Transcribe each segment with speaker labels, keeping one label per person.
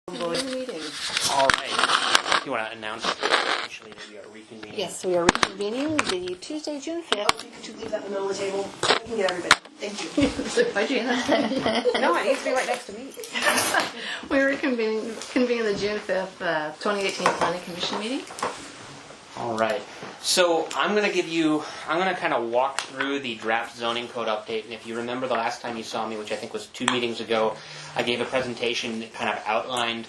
Speaker 1: Meeting.
Speaker 2: All right. You want to announce officially that we are reconvening?
Speaker 1: Yes, we are reconvening the Tuesday, June 5th.
Speaker 3: You could leave that in the middle of the table. We can get everybody. Thank you.
Speaker 1: By Gina.
Speaker 3: No, it needs to be right next to me.
Speaker 1: We're convening the June 5th, 2018 Planning Commission meeting.
Speaker 2: All right. So I'm going to kind of walk through the draft zoning code update. And if you remember the last time you saw me, which I think was 2 meetings ago, I gave a presentation that kind of outlined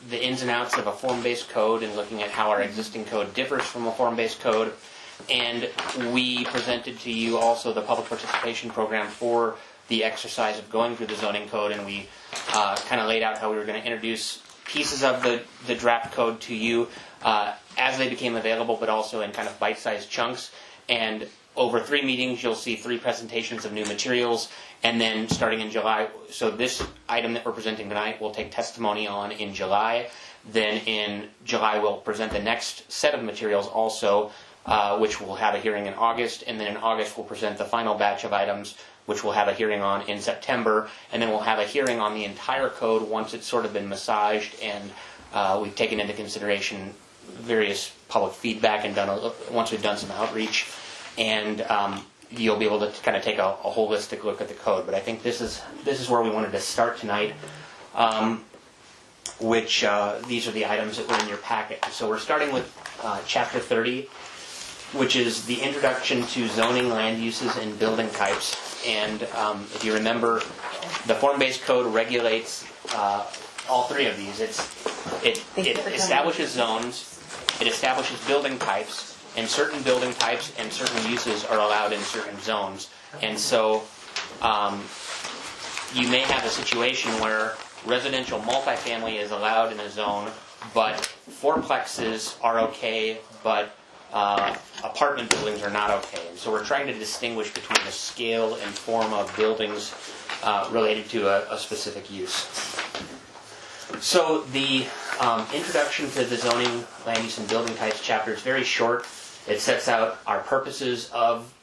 Speaker 2: the ins and outs of a form-based code and looking at how our existing code differs from a form-based code. And we presented to you also the public participation program for the exercise of going through the zoning code, and we kind of laid out how we were going to introduce pieces of the draft code to you as they became available, but also in kind of bite-sized chunks. And over 3 meetings, you'll see 3 presentations of new materials, and then starting in July, so this item that we're presenting tonight we'll take testimony on in July. Then in July we'll present the next set of materials also, which will have a hearing in August, and then in August we'll present the final batch of items, which we'll have a hearing on in September, and then we'll have a hearing on the entire code once it's sort of been massaged and we've taken into consideration various public feedback and once we've done some outreach, and you'll be able to kind of take a holistic look at the code. But I think this is where we wanted to start tonight, which these are the items that were in your packet. So we're starting with Chapter 30, which is the introduction to zoning, land uses, and building types. And if you remember, the form-based code regulates all 3 of these. It establishes zones, it establishes building types, and certain building types and certain uses are allowed in certain zones. And so you may have a situation where residential multifamily is allowed in a zone, but fourplexes are okay, but apartment buildings are not okay. And so we're trying to distinguish between the scale and form of buildings related to a specific use. So the introduction to the zoning, land use, and building types chapter is very short. It sets out our purposes of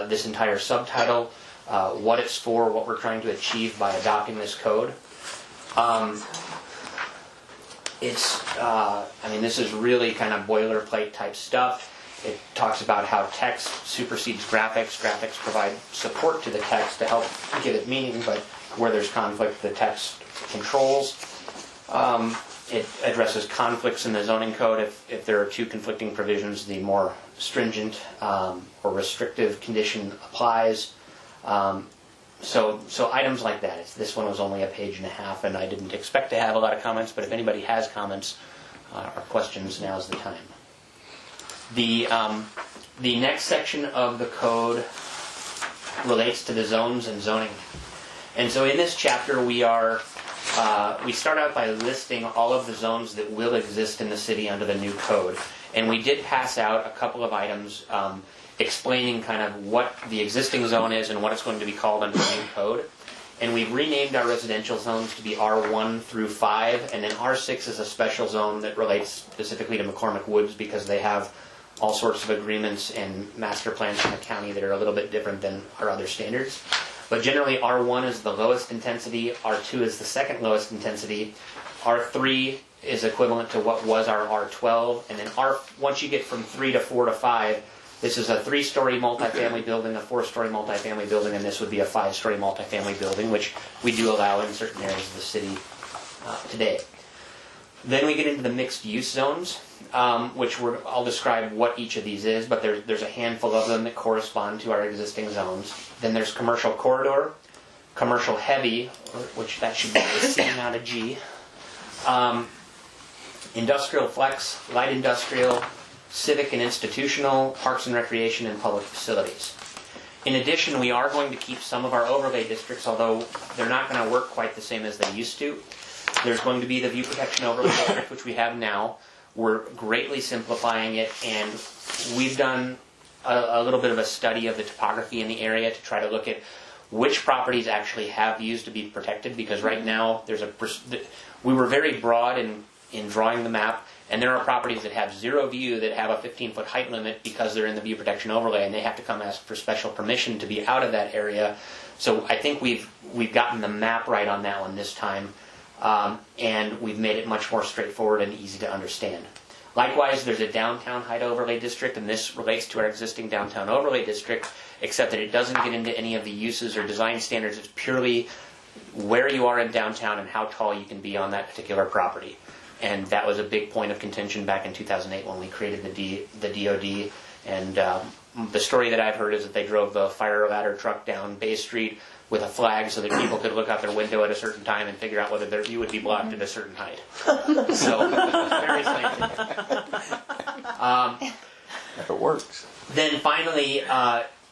Speaker 2: this entire subtitle, what it's for, what we're trying to achieve by adopting this code. This is really kind of boilerplate type stuff. It talks about how text supersedes graphics. Graphics provide support to the text to help give it meaning, but where there's conflict, the text controls. It addresses conflicts in the zoning code. If there are 2 conflicting provisions, the more stringent or restrictive condition applies. So items like that. This one was only a page and a half, and I didn't expect to have a lot of comments, but if anybody has comments or questions, now's the time. The next section of the code relates to the zones and zoning. And so in this chapter we start out by listing all of the zones that will exist in the city under the new code. And we did pass out a couple of items explaining kind of what the existing zone is and what it's going to be called under the new code. And we've renamed our residential zones to be R1 through 5, and then R6 is a special zone that relates specifically to McCormick Woods because they have all sorts of agreements and master plans in the county that are a little bit different than our other standards. But generally R1 is the lowest intensity, R2 is the second lowest intensity, R3 is equivalent to what was our R12, and then once you get from 3 to 4 to 5, this is a 3-story multifamily building, a 4-story multifamily building, and this would be a 5-story multifamily building, which we do allow in certain areas of the city today. Then we get into the mixed-use zones, which I'll describe what each of these is, but there's a handful of them that correspond to our existing zones. Then there's commercial corridor, commercial heavy, which that should be a C, not a G, industrial flex, light industrial, civic and institutional, parks and recreation, and public facilities. In addition, we are going to keep some of our overlay districts, although they're not going to work quite the same as they used to. There's going to be the view protection overlay district, which we have now. We're greatly simplifying it, and we've done a little bit of a study of the topography in the area to try to look at which properties actually have views to be protected, because right now we were very broad in drawing the map, and there are properties that have 0 view that have a 15-foot height limit because they're in the view protection overlay, and they have to come ask for special permission to be out of that area. So I think we've gotten the map right on that one this time. and we've made it much more straightforward and easy to understand. Likewise, there's a downtown height overlay district, and this relates to our existing downtown overlay district, except that it doesn't get into any of the uses or design standards. It's purely where you are in downtown and how tall you can be on that particular property. And that was a big point of contention back in 2008 when we created the DOD. And the story that I've heard is that they drove the fire ladder truck down Bay Street with a flag so that people could look out their window at a certain time and figure out whether their view would be blocked at a certain height. So, very scientific.
Speaker 4: If it works.
Speaker 2: Then finally,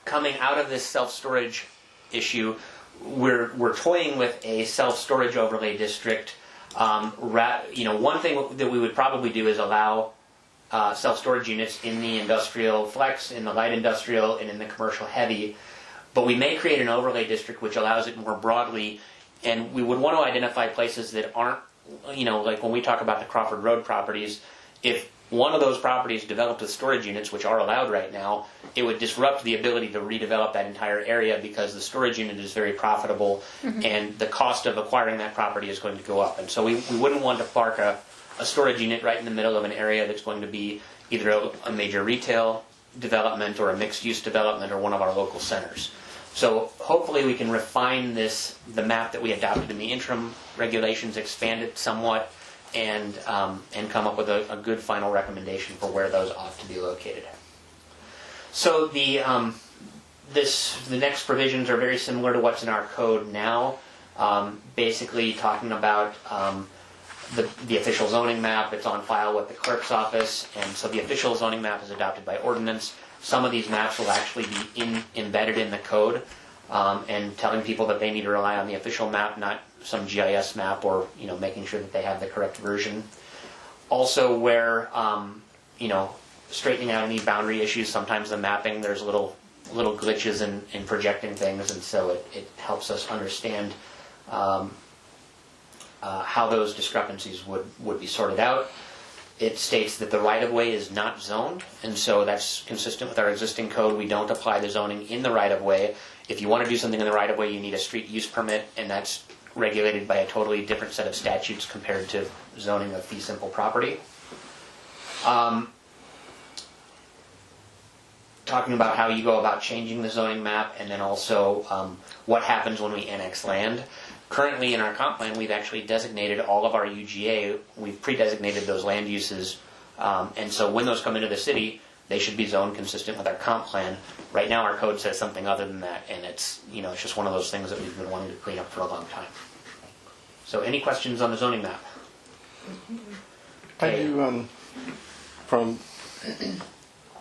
Speaker 2: coming out of this self-storage issue, we're toying with a self-storage overlay district. One thing that we would probably do is allow self-storage units in the industrial flex, in the light industrial, and in the commercial heavy. But we may create an overlay district which allows it more broadly, and we would want to identify places that aren't, like when we talk about the Crawford Road properties, if one of those properties developed with storage units, which are allowed right now, it would disrupt the ability to redevelop that entire area because the storage unit is very profitable and the cost of acquiring that property is going to go up. And so we wouldn't want to park a storage unit right in the middle of an area that's going to be either a major retail development or a mixed-use development or one of our local centers. So hopefully we can refine the map that we adopted in the interim regulations, expand it somewhat, and come up with a good final recommendation for where those ought to be located. So the next provisions are very similar to what's in our code now, basically talking about the official zoning map. It's on file with the clerk's office, and so the official zoning map is adopted by ordinance. Some of these maps will actually be embedded in the code, and telling people that they need to rely on the official map, not some GIS map, or making sure that they have the correct version. Also, where straightening out any boundary issues, sometimes the mapping there's little glitches in projecting things, and so it helps us understand how those discrepancies would be sorted out. It states that the right-of-way is not zoned, and so that's consistent with our existing code. We don't apply the zoning in the right-of-way. If you want to do something in the right-of-way, you need a street use permit, and that's regulated by a totally different set of statutes compared to zoning of fee simple property. Talking about how you go about changing the zoning map, and then also what happens when we annex land. Currently in our comp plan, we've actually designated all of our UGA, we've pre-designated those land uses, and so when those come into the city, they should be zoned consistent with our comp plan. Right now our code says something other than that, and it's just one of those things that we've been wanting to clean up for a long time. So any questions on the zoning map?
Speaker 4: I do, from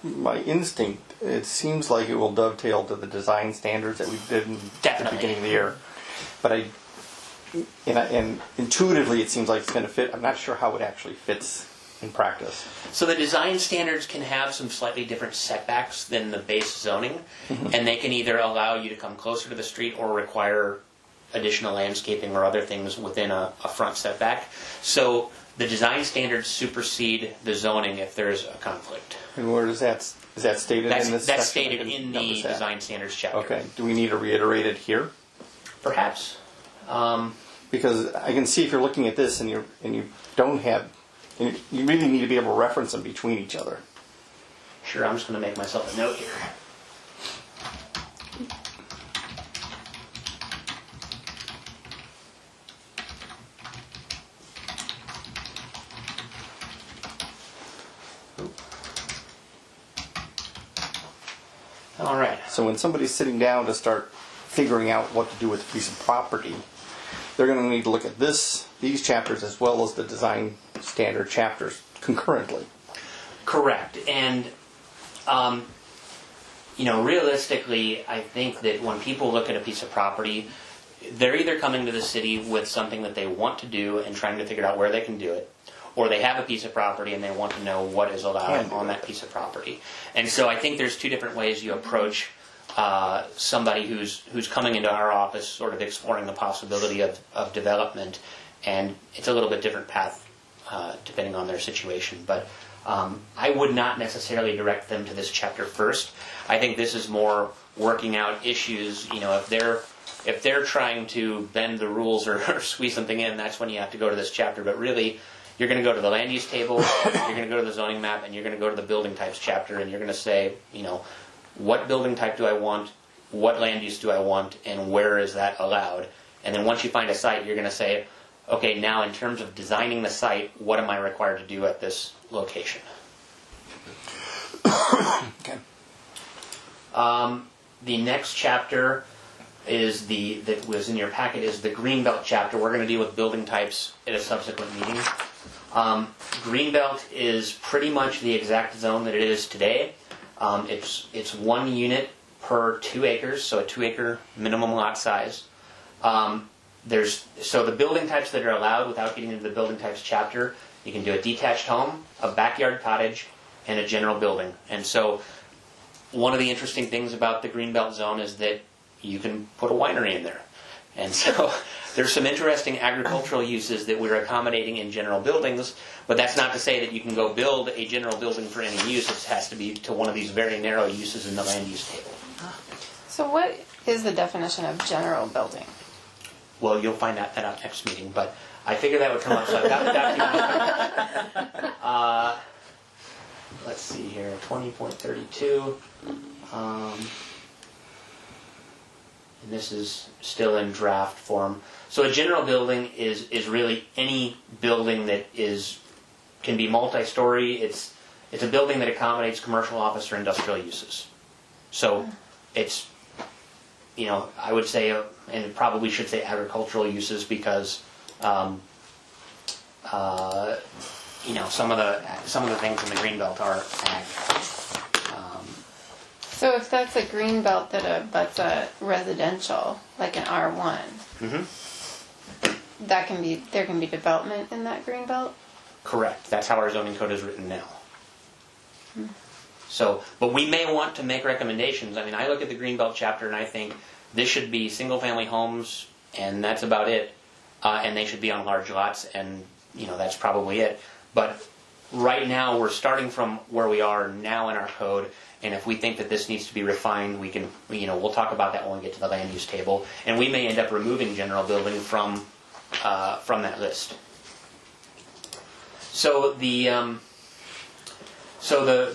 Speaker 4: my instinct, it seems like it will dovetail to the design standards that we did at the beginning of the year. But and intuitively it seems like it's going to fit. I'm not sure how it actually fits in practice.
Speaker 2: So the design standards can have some slightly different setbacks than the base zoning, and they can either allow you to come closer to the street or require additional landscaping or other things within a front setback. So the design standards supersede the zoning if there's a conflict.
Speaker 4: And where is that stated in this
Speaker 2: That's
Speaker 4: section?
Speaker 2: stated in the design standards chapter.
Speaker 4: Okay. Do we need to reiterate it here?
Speaker 2: Perhaps.
Speaker 4: Because I can see if you're looking at this and you don't have, and you really need to be able to reference them between each other.
Speaker 2: Sure, I'm just going to make myself a note here. All right.
Speaker 4: So when somebody's sitting down to start figuring out what to do with a piece of property, they're going to need to look at these chapters as well as the design standard chapters concurrently.
Speaker 2: Correct. And, realistically, I think that when people look at a piece of property, they're either coming to the city with something that they want to do and trying to figure out where they can do it, or they have a piece of property and they want to know what is allowed on that piece of property. And so I think there's two different ways you approach somebody who's coming into our office sort of exploring the possibility of development, and it's a little bit different path depending on their situation. But I would not necessarily direct them to this chapter first. I think this is more working out issues. If they're if they're trying to bend the rules or squeeze something in, that's when you have to go to this chapter. But really, you're going to go to the land use table, you're going to go to the zoning map, and you're going to go to the building types chapter, and you're going to say, what building type do I want, what land use do I want, and where is that allowed? And then once you find a site, you're going to say, okay, now in terms of designing the site, what am I required to do at this location?
Speaker 4: Okay.
Speaker 2: The next chapter is that was in your packet is the Greenbelt chapter. We're going to deal with building types at a subsequent meeting. Greenbelt is pretty much the exact zone that it is today. It's 1 unit per 2 acres, so a 2 acre minimum lot size. So the building types that are allowed without getting into the building types chapter, you can do a detached home, a backyard cottage, and a general building. And so one of the interesting things about the Greenbelt zone is that you can put a winery in there. And so there's some interesting agricultural uses that we're accommodating in general buildings, but that's not to say that you can go build a general building for any use. It has to be to one of these very narrow uses in the land use table.
Speaker 5: So what is the definition of general building?
Speaker 2: Well, you'll find that out next meeting, but I figured that would come up, so I've got that. Let's see here, 20.32. And this is still in draft form. So a general building is really any building that can be multi-story. It's a building that accommodates commercial, office, or industrial uses. So it's, I would say, and probably should say agricultural uses because, some of the things in the Greenbelt are ag.
Speaker 5: So if that's a green belt that's a residential, like an R1, there can be development in that green belt?
Speaker 2: Correct. That's how our zoning code is written now. So, but we may want to make recommendations. I mean, I look at the Greenbelt chapter and I think this should be single-family homes, and that's about it. And they should be on large lots, and that's probably it. But right now, we're starting from where we are now in our code. And if we think that this needs to be refined, we can, we'll talk about that when we get to the land use table. And we may end up removing general building from that list. So the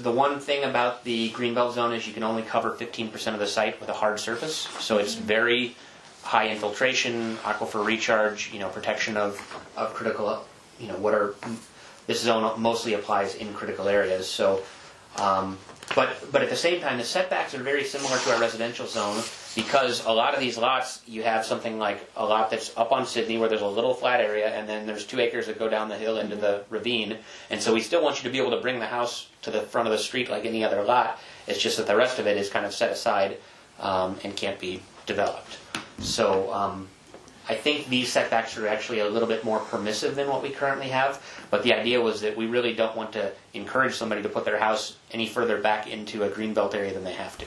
Speaker 2: one thing about the Greenbelt zone is you can only cover 15% of the site with a hard surface. So it's very high infiltration, aquifer recharge, protection of critical, this zone mostly applies in critical areas. So. But at the same time, the setbacks are very similar to our residential zone because a lot of these lots, you have something like a lot that's up on Sydney where there's a little flat area, and then there's 2 acres that go down the hill into the ravine. And so we still want you to be able to bring the house to the front of the street like any other lot. It's just that the rest of it is kind of set aside and can't be developed. So I think these setbacks are actually a little bit more permissive than what we currently have, but the idea was that we really don't want to encourage somebody to put their house any further back into a greenbelt area than they have to.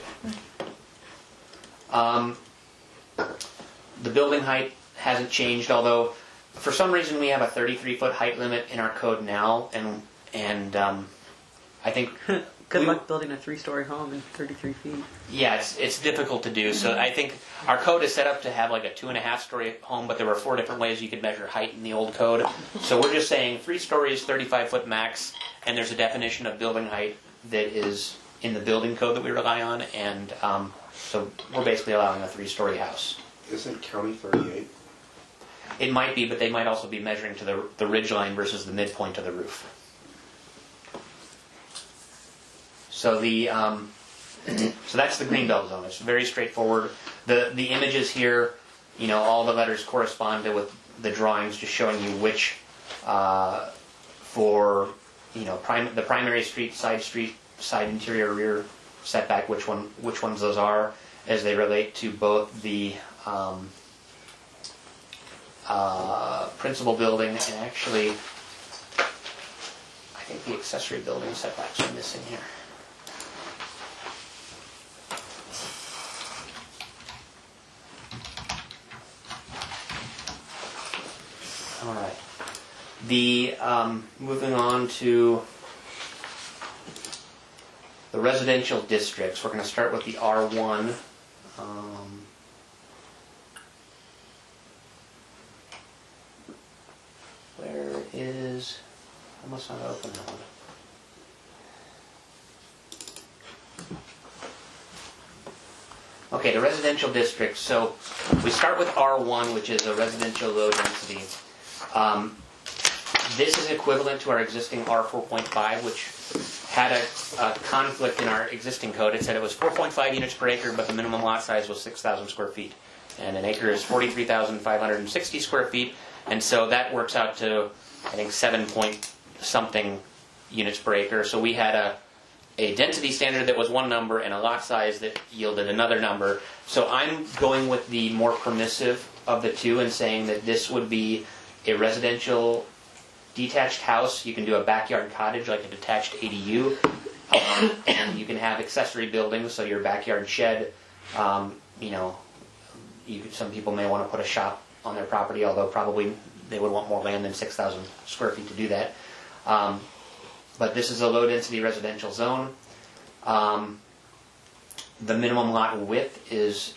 Speaker 2: The building height hasn't changed, although for some reason we have a 33-foot height limit in our code now, and I think...
Speaker 6: Good luck building a 3-story home in 33 feet.
Speaker 2: Yeah, it's difficult to do. So I think our code is set up to have like a 2.5-story home, but there were 4 different ways you could measure height in the old code. So we're just saying 3 stories, 35-foot max, and there's a definition of building height that is in the building code that we rely on, and so we're basically allowing a 3-story house.
Speaker 7: Isn't County 38?
Speaker 2: It might be, but they might also be measuring to the ridge line versus the midpoint of the roof. So so that's the Greenbelt zone. It's very straightforward. The images here, all the letters correspond to with the drawings, just showing you which for the primary street, side interior, rear setback, which ones those are, as they relate to both the principal building and actually, I think the accessory building setbacks are missing here. All right. The moving on to the residential districts. We're going to start with the R1. is, I must not open that one. Okay, the residential districts. So we start with R1, which is a residential low density. This is equivalent to our existing R4.5, which had a conflict in our existing code. It said it was 4.5 units per acre, but the minimum lot size was 6,000 square feet. And an acre is 43,560 square feet. And so that works out to, I think, 7 point something units per acre. So we had a density standard that was one number and a lot size that yielded another number. So I'm going with the more permissive of the two and saying that this would be a residential detached house. You can do a backyard cottage like a detached ADU. And you can have accessory buildings, so your backyard shed, some people may want to put a shop on their property, although probably they would want more land than 6,000 square feet to do that. But this is a low-density residential zone. The minimum lot width is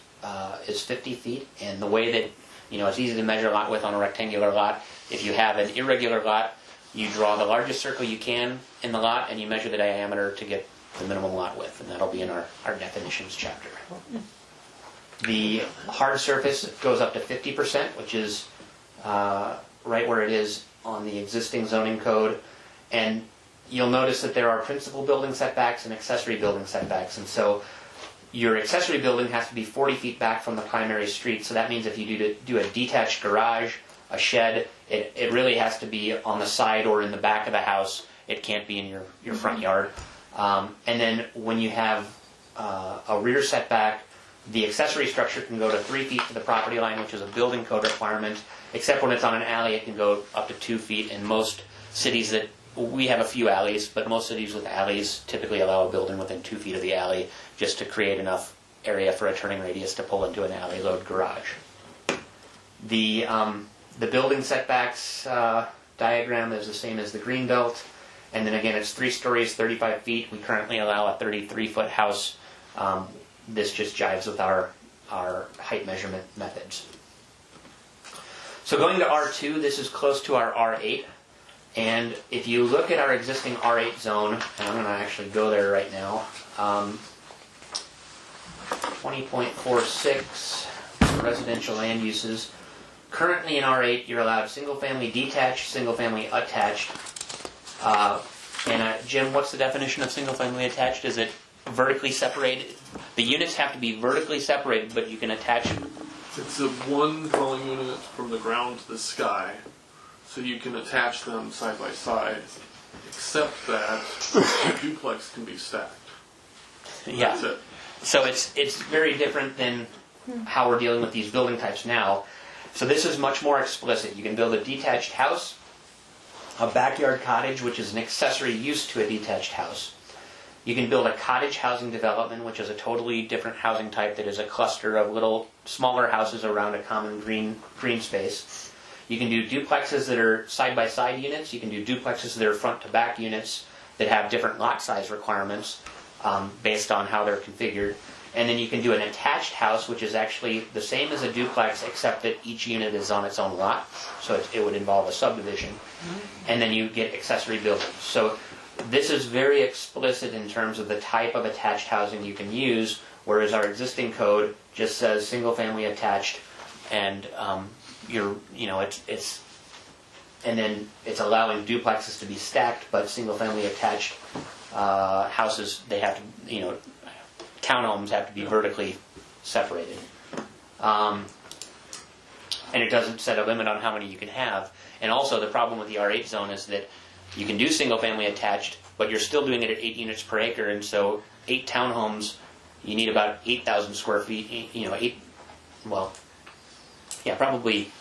Speaker 2: 50 feet, and the way that, it's easy to measure lot width on a rectangular lot. If you have an irregular lot, you draw the largest circle you can in the lot, and you measure the diameter to get the minimum lot width, and that'll be in our definitions chapter. The hard surface goes up to 50%, which is right where it is on the existing zoning code. And you'll notice that there are principal building setbacks and accessory building setbacks. And so your accessory building has to be 40 feet back from the primary street. So that means if you do a detached garage, a shed, it really has to be on the side or in the back of the house. It can't be in your front yard. And then when you have a rear setback, the accessory structure can go to 3 feet to the property line, which is a building code requirement, except when it's on an alley, it can go up to 2 feet. In most cities we have a few alleys, but most cities with alleys typically allow a building within 2 feet of the alley just to create enough area for a turning radius to pull into an alley load garage. The building setbacks diagram is the same as the green belt, and then again it's 3 stories, 35 feet. We currently allow a 33-foot house. This just jives with our height measurement methods. So going to R2, this is close to our R8. And if you look at our existing R8 zone, and I'm going to actually go there right now, 20.46 residential land uses. Currently in R8, you're allowed single-family detached, single-family attached. Jim, what's the definition of single-family attached? Is it vertically separated? The units have to be vertically separated, but you can attach them.
Speaker 8: It's a one dwelling unit from the ground to the sky, so you can attach them side by side, except that the duplex can be stacked.
Speaker 2: Yeah.
Speaker 8: That's it.
Speaker 2: So it's very different than how we're dealing with these building types now. So this is much more explicit. You can build a detached house, a backyard cottage, which is an accessory use to a detached house. You can build a cottage housing development, which is a totally different housing type that is a cluster of little smaller houses around a common green space. You can do duplexes that are side-by-side units. You can do duplexes that are front-to-back units that have different lot size requirements based on how they're configured. And then you can do an attached house, which is actually the same as a duplex, except that each unit is on its own lot. So it would involve a subdivision. And then you get accessory buildings. So this is very explicit in terms of the type of attached housing you can use, whereas our existing code just says single-family attached, and and then it's allowing duplexes to be stacked, but single-family attached houses, they have to, townhomes have to be vertically separated. And it doesn't set a limit on how many you can have. And also the problem with the R8 zone is that you can do single-family attached, but you're still doing it at 8 units per acre, and so 8 townhomes, you need about 8,000 square feet, probably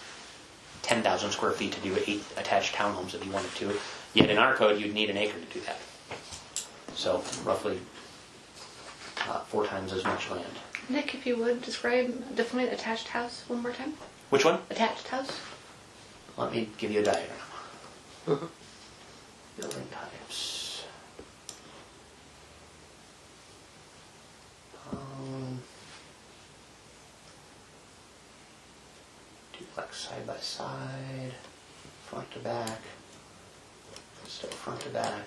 Speaker 2: 10,000 square feet to do 8 attached townhomes if you wanted to. Yet in our code, you'd need an acre to do that. So roughly 4 times as much land.
Speaker 1: Nick, if you would, define attached house one more time.
Speaker 2: Which one?
Speaker 1: Attached house.
Speaker 2: Let me give you a diagram. Building types. Duplex side by side, front to back. front to back.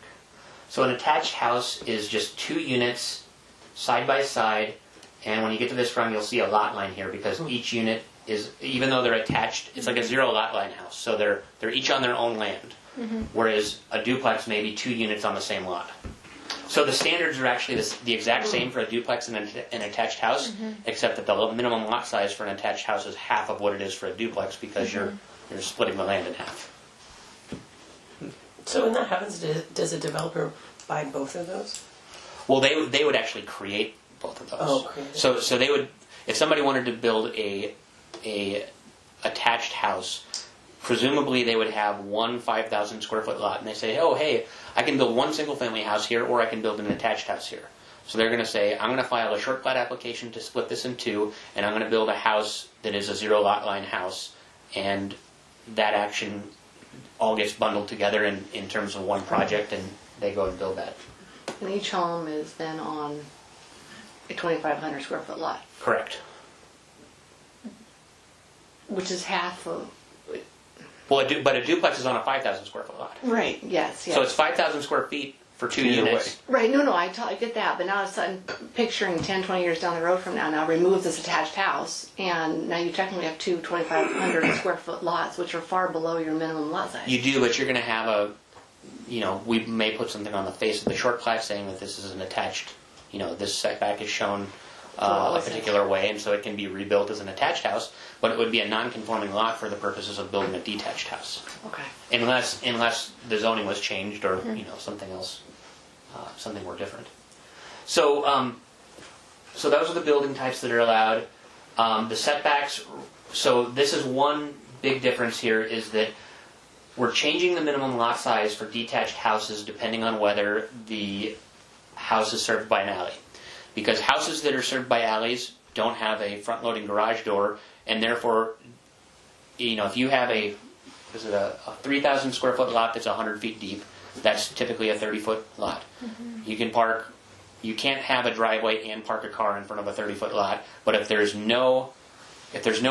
Speaker 2: So an attached house is just 2 units side by side, and when you get to this front, you'll see a lot line here because each unit is, even though they're attached, it's like a 0 lot line house. So they're each on their own land, whereas a duplex may be 2 units on the same lot. So the standards are actually the exact same for a duplex and an attached house, except that the minimum lot size for an attached house is half of what it is for a duplex because you're splitting the land in half.
Speaker 9: So when that happens, does a developer buy both of those?
Speaker 2: Well, they would actually create both of those.
Speaker 9: Oh, create it.
Speaker 2: So they would, if somebody wanted to build a attached house, presumably they would have one 5,000 square foot lot, and they say, oh, hey, I can build one single family house here, or I can build an attached house here. So they're going to say, I'm going to file a short plat application to split this in 2, and I'm going to build a house that is a 0 lot line house, and that action all gets bundled together in terms of one project, and they go and build that.
Speaker 1: And each home is then on a 2,500 square foot lot,
Speaker 2: Correct.
Speaker 1: which is half of.
Speaker 2: Well, but a duplex is on a 5,000 square foot lot.
Speaker 1: Right. Yes. Yes.
Speaker 2: So it's 5,000 square feet for 2
Speaker 4: Either
Speaker 2: units.
Speaker 1: Right. No. I get that, but now all of a sudden, picturing 10, 20 years down the road from now, remove this attached house, and now you technically have 2 2,500 square foot lots, which are far below your minimum lot size.
Speaker 2: You do, but you're going to have we may put something on the face of the short plat saying that this is an attached, this setback is shown a particular way, and so it can be rebuilt as an attached house, but it would be a non-conforming lot for the purposes of building a detached house.
Speaker 1: Okay.
Speaker 2: Unless the zoning was changed or, something else, something more different. So, so those are the building types that are allowed. The setbacks, so this is one big difference here is that we're changing the minimum lot size for detached houses depending on whether the house is served by an alley. Because houses that are served by alleys don't have a front-loading garage door, and therefore, if you have a 3,000 square foot lot that's 100 feet deep, that's typically a 30-foot lot. You can't have a driveway and park a car in front of a 30-foot lot, but if there's no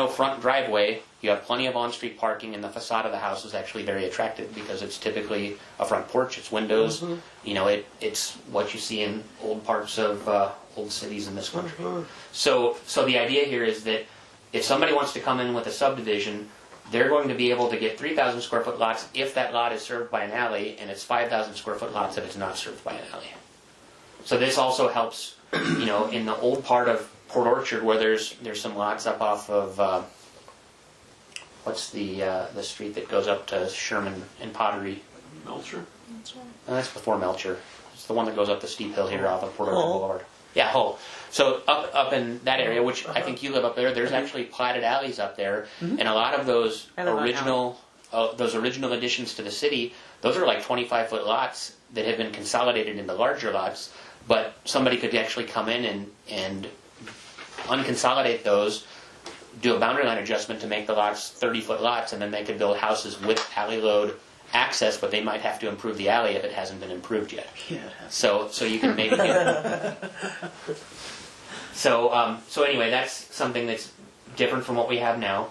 Speaker 2: front driveway, you have plenty of on-street parking, and the facade of the house is actually very attractive because it's typically a front porch, it's windows, it's what you see in old parts of old cities in this country. So the idea here is that if somebody wants to come in with a subdivision, they're going to be able to get 3,000 square foot lots if that lot is served by an alley, and it's 5,000 square foot lots if it's not served by an alley. So this also helps, in the old part of Port Orchard where there's some lots up off of what's the street that goes up to Sherman and Pottery?
Speaker 8: Melcher?
Speaker 2: No, that's before Melcher. It's the one that goes up the steep hill here off of Port Orchard Boulevard. Yeah, Hull. So up in that area, which I think you live up there, there's actually platted alleys up there, and a lot of those original additions to the city, those are like 25-foot lots that have been consolidated into larger lots. But somebody could actually come in and unconsolidate those, do a boundary line adjustment to make the lots 30-foot lots, and then they could build houses with alley load access, but they might have to improve the alley if it hasn't been improved yet.
Speaker 6: Yeah.
Speaker 2: So you can maybe so anyway, that's something that's different from what we have now.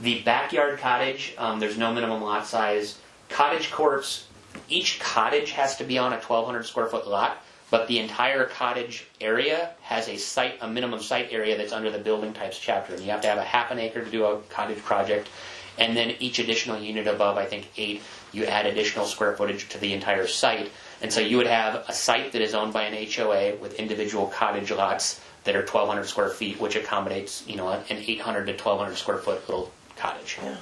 Speaker 2: The backyard cottage, there's no minimum lot size. Cottage courts, each cottage has to be on a 1,200 square foot lot, but the entire cottage area has a minimum site area that's under the building types chapter, and you have to have a half an acre to do a cottage project, and then each additional unit above, I think 8, you add additional square footage to the entire site, and so you would have a site that is owned by an HOA with individual cottage lots that are 1,200 square feet, which accommodates an 800 to 1,200 square foot little cottage.
Speaker 9: Yeah.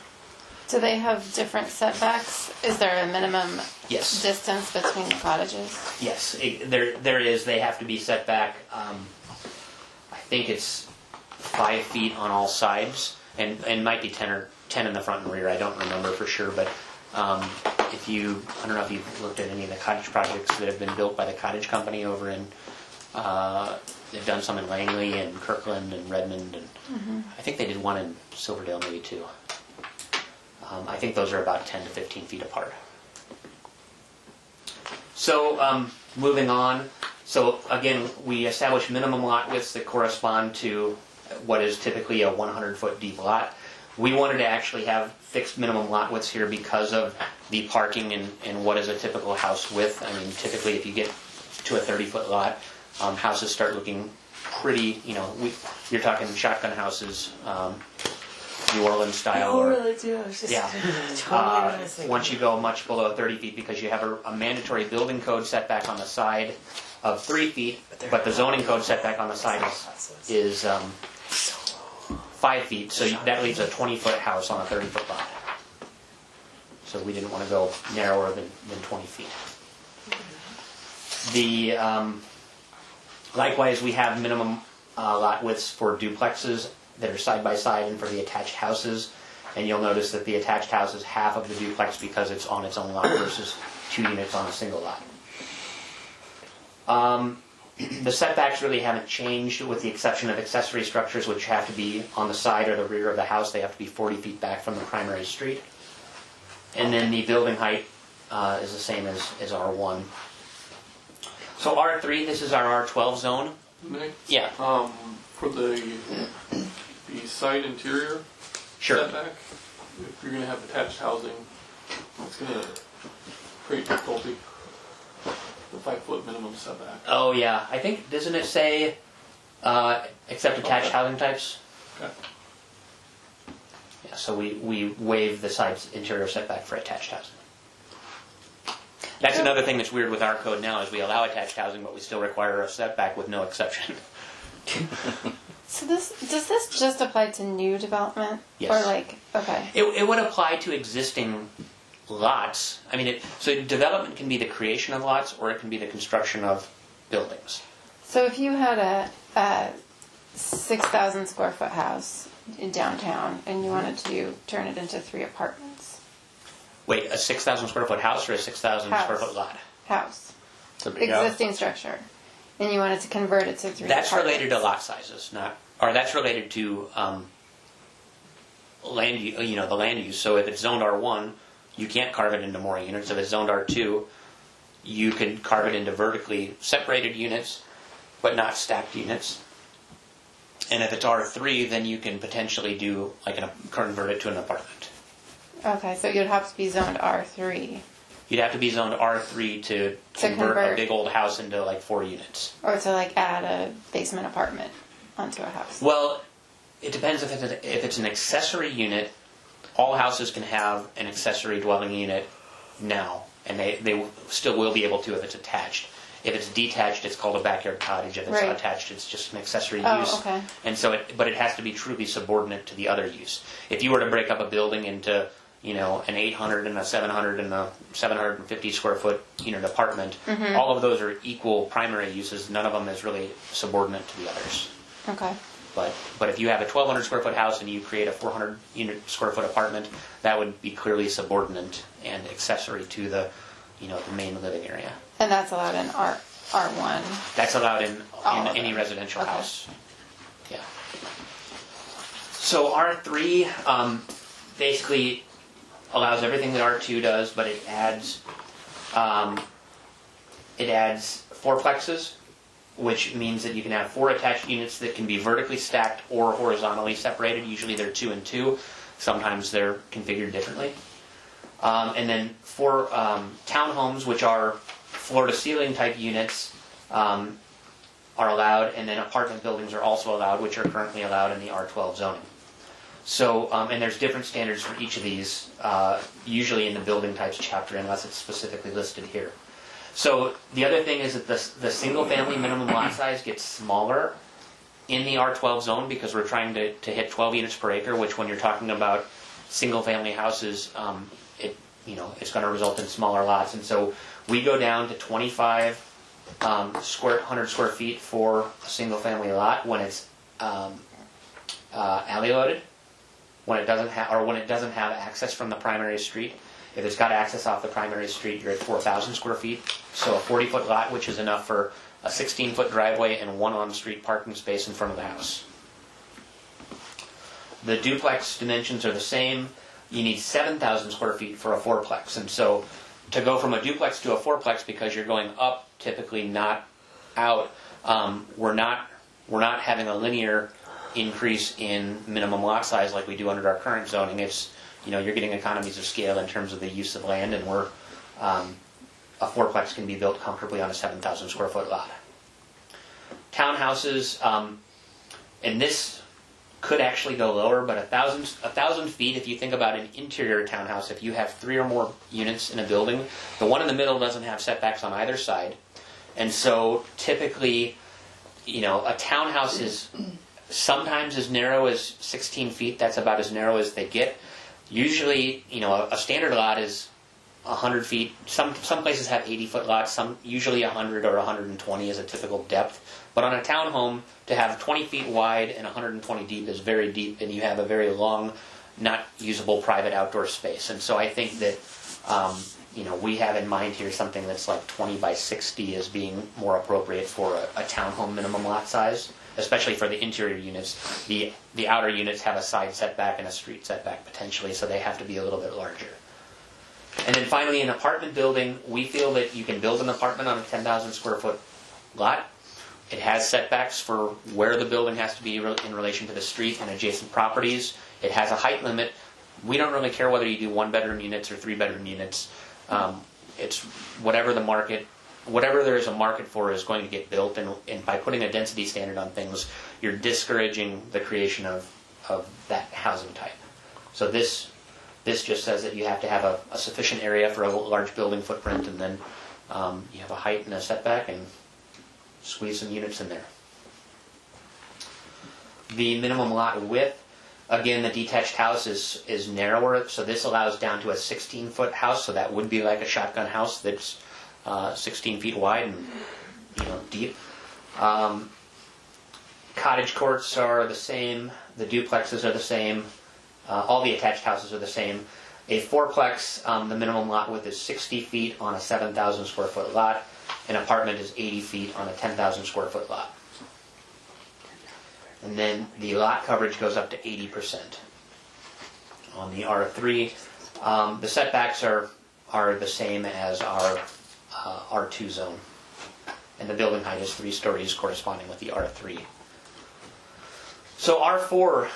Speaker 5: Do they have different setbacks? Is there a minimum
Speaker 2: Yes.
Speaker 5: distance between the cottages?
Speaker 2: Yes, there is. They have to be set back. I think it's 5 feet on all sides, and might be 10 in the front and rear. I don't remember for sure, but I don't know if you've looked at any of the cottage projects that have been built by the cottage company over in. They've done some in Langley and Kirkland and Redmond, and I think they did one in Silverdale maybe too. I think those are about 10 to 15 feet apart. So moving on, so again, we establish minimum lot widths that correspond to what is typically a 100-foot deep lot. We wanted to actually have fixed minimum lot widths here because of the parking and what is a typical house width. I mean, typically if you get to a 30-foot lot, houses start looking pretty, you're talking shotgun houses, New Orleans style. Yeah. Once you go much below 30 feet, because you have a mandatory building code setback on the side of 3 feet, but the zoning code setback on the side is 5 feet, so that leaves a 20-foot house on a 30-foot lot. So we didn't want to go narrower than 20 feet. Likewise, we have minimum lot widths for duplexes that are side by side and for the attached houses. And you'll notice that the attached house is half of the duplex because it's on its own lot versus 2 units on a single lot. The setbacks really haven't changed with the exception of accessory structures, which have to be on the side or the rear of the house. They have to be 40 feet back from the primary street. And then the building height is the same as R1. So R3, this is our R12 zone.
Speaker 8: Nick?
Speaker 2: Yeah.
Speaker 8: For the side interior
Speaker 2: Sure.
Speaker 8: setback, if you're going to have attached housing, it's going to create difficulty. The 5-foot minimum setback.
Speaker 2: Oh yeah, I think, doesn't it say except attached housing types?
Speaker 8: Okay.
Speaker 2: Yeah, so we waive the side interior setback for attached housing. That's another thing that's weird with our code now is we allow attached housing, but we still require a setback with no exception.
Speaker 5: So does this just apply to new development?
Speaker 2: Yes.
Speaker 5: Or okay.
Speaker 2: It would apply to existing lots. I mean, so development can be the creation of lots, or it can be the construction of buildings.
Speaker 5: So if you had a 6,000 square foot house in downtown and you wanted to turn it into 3 apartments.
Speaker 2: Wait, a 6,000 square foot house or a 6,000 square foot lot?
Speaker 5: House.
Speaker 4: It's a big house.
Speaker 5: Existing structure. And you wanted to convert it to 3
Speaker 2: That's
Speaker 5: apartments.
Speaker 2: related to lot sizes, or that's related to land, the land use. So if it's zoned R1, you can't carve it into more units. If it's zoned R2, you can carve it into vertically separated units, but not stacked units. And if it's R3, then you can potentially do convert it to an apartment.
Speaker 5: Okay, so you'd have to be zoned R3.
Speaker 2: You'd have to be zoned R3 to convert a big old house into 4 units.
Speaker 5: Or to add a basement apartment onto a house.
Speaker 2: Well, it depends if it's an accessory unit. All houses can have an accessory dwelling unit now, and they still will be able to if it's attached. If it's detached, it's called a backyard cottage. If it's
Speaker 5: Right.
Speaker 2: attached, it's just an accessory
Speaker 5: Oh,
Speaker 2: use.
Speaker 5: okay.
Speaker 2: And so, but it has to be truly subordinate to the other use. If you were to break up a building into, an 800 and a 700 and a 750 square foot unit apartment, all of those are equal primary uses. None of them is really subordinate to the others.
Speaker 5: Okay.
Speaker 2: But if you have a 1,200 square foot house and you create a 400 square foot apartment, that would be clearly subordinate and accessory to the main living area.
Speaker 5: And that's allowed in R1.
Speaker 2: That's allowed in
Speaker 5: All of
Speaker 2: any
Speaker 5: them.
Speaker 2: residential
Speaker 5: Okay.
Speaker 2: house. Yeah. So R3 basically allows everything that R2 does, but it adds fourplexes, which means that you can have 4 attached units that can be vertically stacked or horizontally separated. Usually they're 2 and 2. Sometimes they're configured differently. And then 4 townhomes, which are floor-to-ceiling type units, are allowed, and then apartment buildings are also allowed, which are currently allowed in the R12 zoning. So, and there's different standards for each of these, usually in the building types chapter, unless it's specifically listed here. So the other thing is that the single-family minimum lot size gets smaller in the R12 zone because we're trying to hit 12 units per acre, which when you're talking about single-family houses, it's going to result in smaller lots. And so we go down to 25 100 square feet for a single-family lot when it's alley loaded, when it doesn't have access from the primary street. If it's got access off the primary street, you're at 4,000 square feet. So a 40-foot lot, which is enough for a 16-foot driveway and 1 on-street parking space in front of the house. The duplex dimensions are the same. You need 7,000 square feet for a fourplex. And so to go from a duplex to a fourplex, because you're going up, typically not out, we're not having a linear increase in minimum lot size like we do under our current zoning, it's, you're getting economies of scale in terms of the use of land, and a fourplex can be built comfortably on a 7,000 square foot lot. Townhouses, and this could actually go lower, but 1,000 feet, if you think about an interior townhouse, if you have 3 or more units in a building, the one in the middle doesn't have setbacks on either side. And so typically, a townhouse is sometimes as narrow as 16 feet. That's about as narrow as they get. Usually, a standard lot is 100 feet. Some places have 80-foot lots. Usually 100 or 120 is a typical depth. But on a townhome, to have 20 feet wide and 120 deep is very deep, and you have a very long, not usable private outdoor space. And so I think that we have in mind here something that's like 20 by 60 as being more appropriate for a townhome minimum lot size, especially for the interior units. The outer units have a side setback and a street setback potentially, so they have to be a little bit larger. And then finally, an apartment building, we feel that you can build an apartment on a 10,000 square foot lot. It has setbacks for where the building has to be in relation to the street and adjacent properties. It has a height limit. We don't really care whether you do 1-bedroom units or 3-bedroom units. It's whatever there is a market for is going to get built, and by putting a density standard on things, you're discouraging the creation of that housing type. So this just says that you have to have a sufficient area for a large building footprint, and then you have a height and a setback, and squeeze some units in there. The minimum lot width, again, the detached house is narrower, so this allows down to a 16-foot house, so that would be like a shotgun house that's 16 feet wide and deep. Cottage courts are the same, the duplexes are the same, all the attached houses are the same. A fourplex, the minimum lot width is 60 feet on a 7,000 square foot lot. An apartment is 80 feet on a 10,000 square foot lot. And then the lot coverage goes up to 80% on the R3. The setbacks are the same as our R2 zone. And the building height is 3 stories corresponding with the R3. So R4,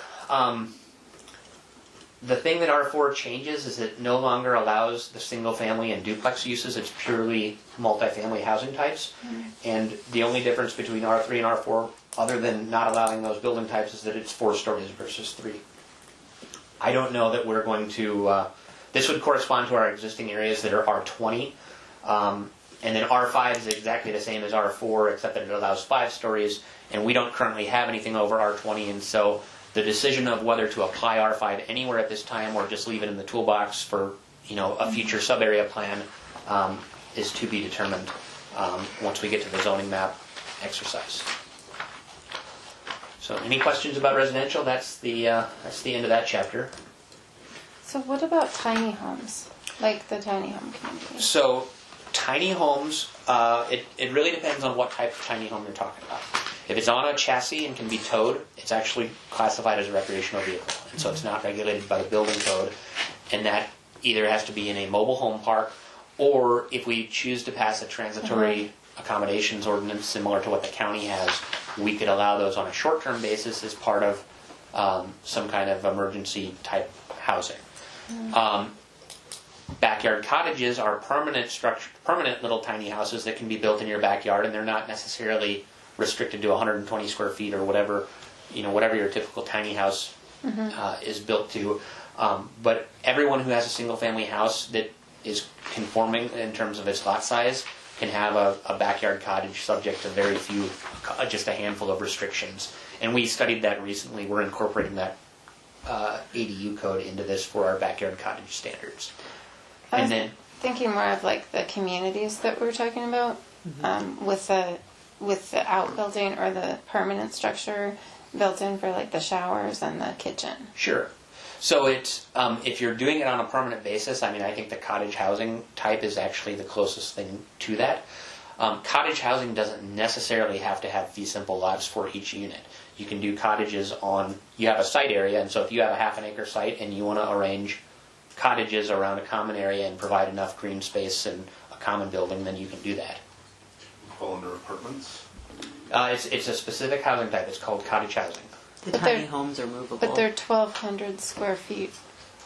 Speaker 2: the thing that R4 changes is it no longer allows the single family and duplex uses. It's purely multifamily housing types. And the only difference between R3 and R4, other than not allowing those building types, is that it's 4 stories versus 3. I don't know that we're going to... this would correspond to our existing areas that are R20. And then R5 is exactly the same as R4, except that it allows 5 stories. And we don't currently have anything over R20, and so the decision of whether to apply R5 anywhere at this time or just leave it in the toolbox for a future sub-area plan is to be determined once we get to the zoning map exercise. So any questions about residential? That's the end of that chapter.
Speaker 5: So what about tiny homes, like the tiny home community?
Speaker 2: So tiny homes, it really depends on what type of tiny home you're talking about. If it's on a chassis and can be towed, it's actually classified as a recreational vehicle. And so it's not regulated by the building code. And that either has to be in a mobile home park, or if we choose to pass a transitory accommodations ordinance similar to what the county has, we could allow those on a short-term basis as part of some kind of emergency type housing. Backyard cottages are permanent little tiny houses that can be built in your backyard, and they're not necessarily restricted to 120 square feet or whatever your typical tiny house is built to. But everyone who has a single family house that is conforming in terms of its lot size can have a backyard cottage subject to very few, just a handful of restrictions. And we studied that recently. We're incorporating that ADU code into this for our backyard cottage standards.
Speaker 5: I was thinking more of like the communities that we're talking about, with the outbuilding or the permanent structure built in for like the showers and the kitchen.
Speaker 2: Sure. So it's if you're doing it on a permanent basis, I think the cottage housing type is actually the closest thing to that. Cottage housing doesn't necessarily have to have fee simple lots for each unit. You can do cottages you have a site area, and so if you have a half an acre site and you want to arrange cottages around a common area and provide enough green space and a common building, then you can do that.
Speaker 7: Fall under apartments?
Speaker 2: It's a specific housing type. It's called cottage housing.
Speaker 6: The
Speaker 5: But
Speaker 6: tiny
Speaker 5: they're-
Speaker 6: homes are movable.
Speaker 5: But they're 1,200 square feet.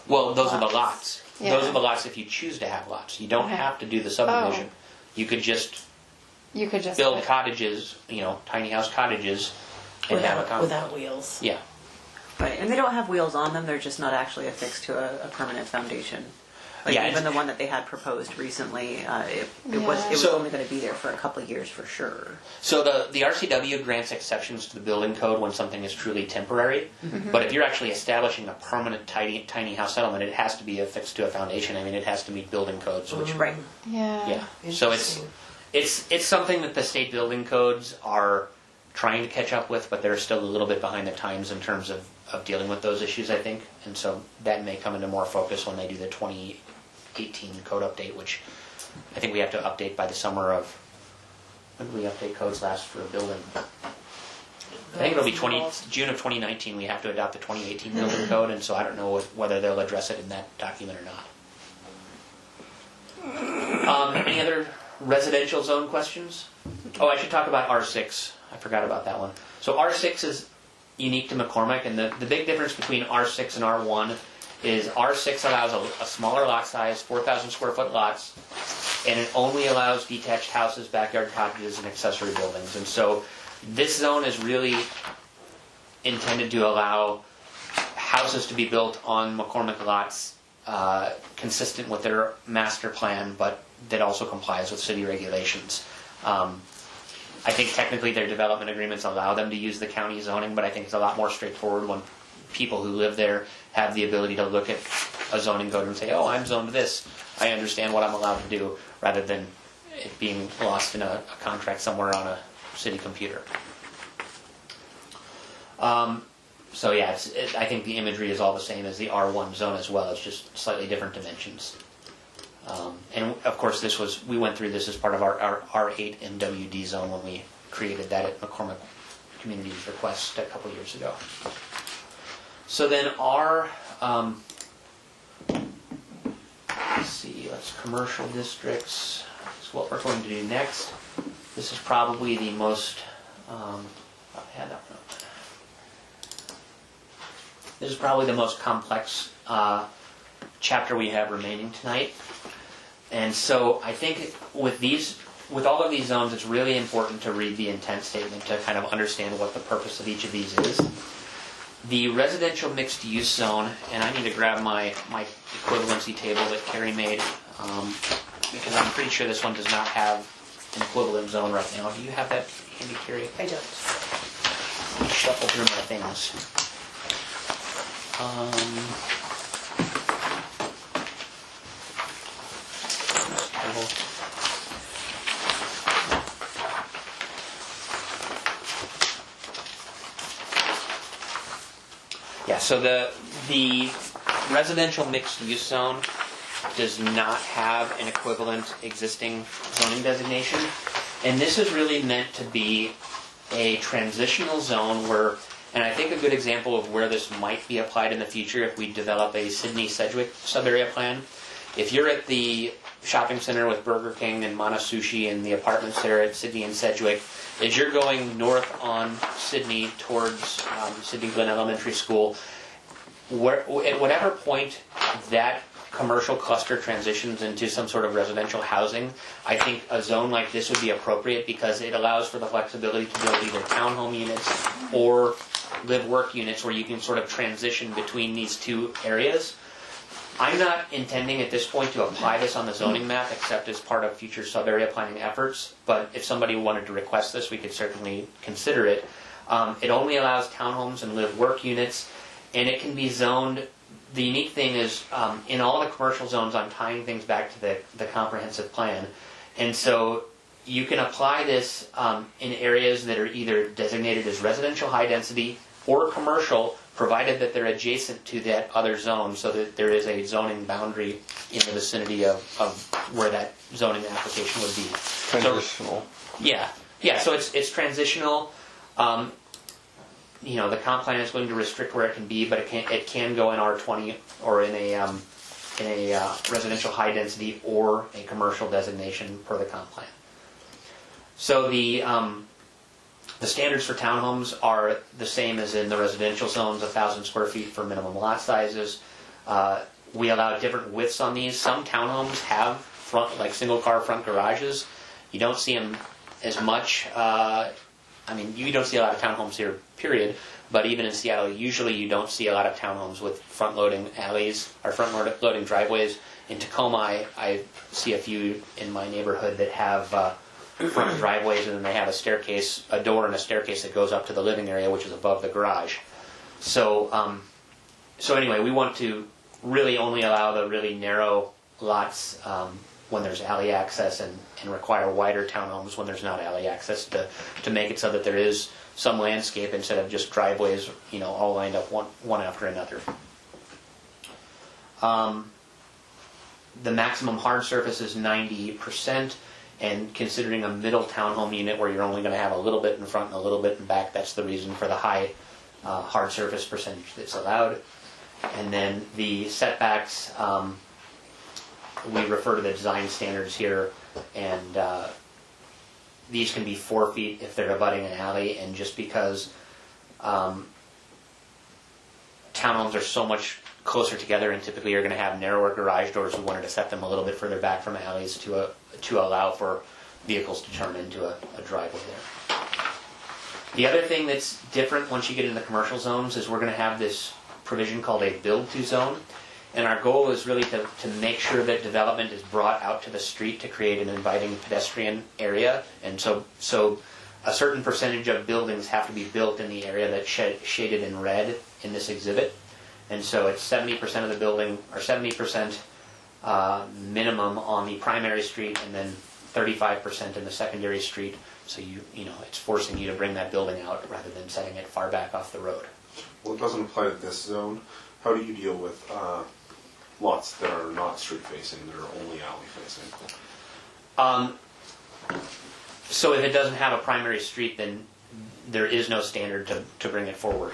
Speaker 2: Well, those are the
Speaker 5: Lots.
Speaker 2: lots.
Speaker 5: Yeah.
Speaker 2: Those are the lots if you choose to have lots. You don't
Speaker 5: Okay.
Speaker 2: have to do the subdivision.
Speaker 5: Oh.
Speaker 2: You could just
Speaker 5: You could just
Speaker 2: build
Speaker 5: put-
Speaker 2: cottages, tiny house cottages, and have a
Speaker 9: Without wheels.
Speaker 2: Yeah.
Speaker 6: Right, and they don't have wheels on them, they're just not actually affixed to a permanent foundation. Like
Speaker 2: Yeah,
Speaker 6: even
Speaker 2: it's-
Speaker 6: the one that they had proposed recently, it was
Speaker 5: Yeah.
Speaker 6: only going to be there for a couple of years for sure.
Speaker 2: So the RCW grants exceptions to the building code when something is truly temporary. But if you're actually establishing a permanent tiny house settlement, it has to be affixed to a foundation. I mean, it has to meet building codes, which
Speaker 6: Right.
Speaker 5: Yeah.
Speaker 2: yeah. So it's something that the state building codes are trying to catch up with, but they're still a little bit behind the times in terms of dealing with those issues, I think. And so that may come into more focus when they do the 2018 code update, which I think we have to update by the summer of, when do we update codes last for a building? I think it'll be June of 2019 we have to adopt the 2018 building code, and so I don't know whether they'll address it in that document or not. Any other residential zone questions? Oh, I should talk about R6. I forgot about that one. So R6 is unique to McCormick, and the big difference between R6 and R1 is R6 allows a smaller lot size, 4,000 square foot lots, and it only allows detached houses, backyard cottages, and accessory buildings. And so this zone is really intended to allow houses to be built on McCormick lots consistent with their master plan, but that also complies with city regulations. I think technically their development agreements allow them to use the county zoning, but I think it's a lot more straightforward when people who live there have the ability to look at a zoning code and say, oh, I'm zoned this, I understand what I'm allowed to do, rather than it being lost in a contract somewhere on a city computer. So yeah, I think the imagery is all the same as the R1 zone as well, it's just slightly different dimensions. And of course, we went through this as part of our R8 MWD zone when we created that at McCormick Communities Request a couple years ago. So then let's commercial districts. That's what we're going to do next. This is probably the most, I had that one. This is probably the most complex chapter we have remaining tonight. And so I think with all of these zones, it's really important to read the intent statement to kind of understand what the purpose of each of these is. The residential mixed use zone, and I need to grab my equivalency table that Carrie made, because I'm pretty sure this one does not have an equivalent zone right now. Do you have that handy, Carrie?
Speaker 9: I don't.
Speaker 2: Let me shuffle through my things. Yeah, so the residential mixed use zone does not have an equivalent existing zoning designation. And this is really meant to be a transitional zone where, and I think a good example of where this might be applied in the future if we develop a Sydney-Sedgwick sub-area plan. If you're at the shopping center with Burger King and Mana Sushi and the apartments there at Sydney and Sedgwick, as you're going north on Sydney towards Sydney Glen Elementary School, at whatever point that commercial cluster transitions into some sort of residential housing, I think a zone like this would be appropriate because it allows for the flexibility to build either townhome units or live-work units where you can sort of transition between these two areas. I'm not intending at this point to apply this on the zoning map except as part of future sub-area planning efforts, but if somebody wanted to request this, we could certainly consider it. It only allows townhomes and live-work units, and it can be zoned. The unique thing is, in all the commercial zones, I'm tying things back to the comprehensive plan, and so you can apply this in areas that are either designated as residential high density or commercial, provided that they're adjacent to that other zone so that there is a zoning boundary in the vicinity of where that zoning application would be.
Speaker 4: Transitional.
Speaker 2: So, yeah, so it's transitional. The comp plan is going to restrict where it can be, but it can go in R20 or in a residential high density or a commercial designation per the comp plan. So The standards for townhomes are the same as in the residential zones, 1,000 square feet for minimum lot sizes. We allow different widths on these. Some townhomes have front, like single car front garages. You don't see them as much. You don't see a lot of townhomes here, period. But even in Seattle, usually you don't see a lot of townhomes with front-loading alleys or front-loading driveways. In Tacoma, I see a few in my neighborhood that have front driveways, and then they have a door and a staircase that goes up to the living area, which is above the garage. So anyway, we want to really only allow the really narrow lots when there's alley access, and require wider townhomes when there's not alley access to make it so that there is some landscape instead of just driveways, all lined up one after another. The maximum hard surface is 90%, and considering a middle townhome unit where you're only going to have a little bit in front and a little bit in back, that's the reason for the high hard surface percentage that's allowed. And then the setbacks, we refer to the design standards here, and these can be 4 feet if they're abutting an alley, and just because townhomes are so much closer together, and typically you're going to have narrower garage doors, we wanted to set them a little bit further back from alleys to allow for vehicles to turn into a driveway there. The other thing that's different once you get into the commercial zones is we're going to have this provision called a build-to zone. And our goal is really to make sure that development is brought out to the street to create an inviting pedestrian area. And so a certain percentage of buildings have to be built in the area that's shaded in red in this exhibit. And so it's 70% of the building, or 70% minimum on the primary street, and then 35% in the secondary street. So it's forcing you to bring that building out rather than setting it far back off the road.
Speaker 7: Well, it doesn't apply to this zone. How do you deal with lots that are not street facing, that are only alley facing?
Speaker 2: So if it doesn't have a primary street, then there is no standard to bring it forward.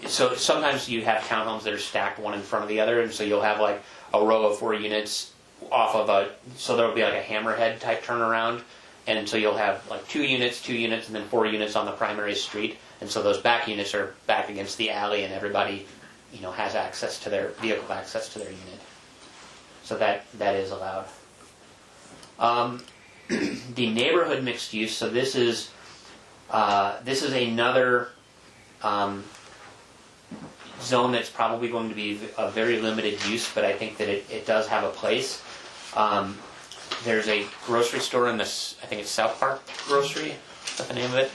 Speaker 2: So sometimes you have townhomes that are stacked one in front of the other, and so you'll have like a row of 4 units off of so there'll be like a hammerhead type turnaround, and so you'll have like 2 units, and then 4 units on the primary street, and so those back units are back against the alley, and everybody has access to their vehicle access to their unit. So that is allowed. The neighborhood mixed use. So this is another zone that's probably going to be a very limited use, but I think that it does have a place. There's a grocery store in this, I think it's South Park Grocery, is that the name of it?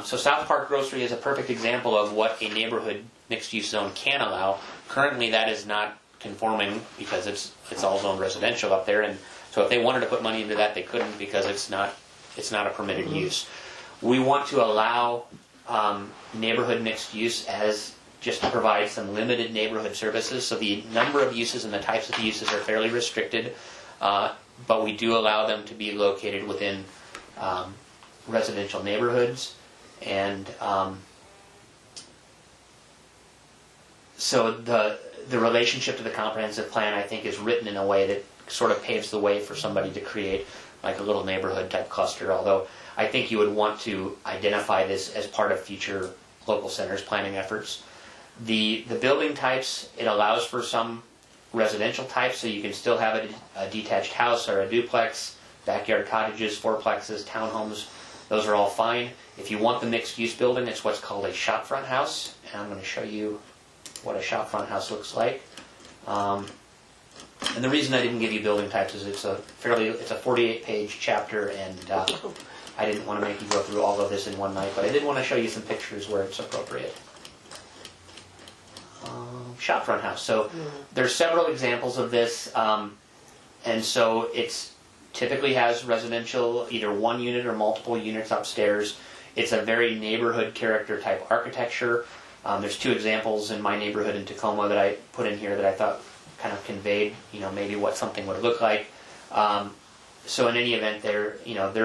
Speaker 2: So South Park Grocery is a perfect example of what a neighborhood mixed-use zone can allow. Currently that is not conforming because it's all zoned residential up there, and so if they wanted to put money into that, they couldn't because it's not a permitted use. We want to allow neighborhood mixed use as just to provide some limited neighborhood services. So the number of uses and the types of uses are fairly restricted, but we do allow them to be located within residential neighborhoods. And so the relationship to the comprehensive plan, I think, is written in a way that sort of paves the way for somebody to create like a little neighborhood type cluster, although I think you would want to identify this as part of future local centers planning efforts. The building types, it allows for some residential types, so you can still have a detached house or a duplex, backyard cottages, fourplexes, townhomes. Those are all fine. If you want the mixed use building, it's what's called a shopfront house, and I'm going to show you what a shopfront house looks like. And the reason I didn't give you building types is it's a 48-page chapter, and I didn't want to make you go through all of this in one night, but I did want to show you some pictures where it's appropriate. Shopfront house. So there's several examples of this, and so it's typically has residential, either one unit or multiple units upstairs. It's a very neighborhood character type architecture. There's 2 examples in my neighborhood in Tacoma that I put in here that I thought kind of conveyed, maybe what something would look like. So in any event, they're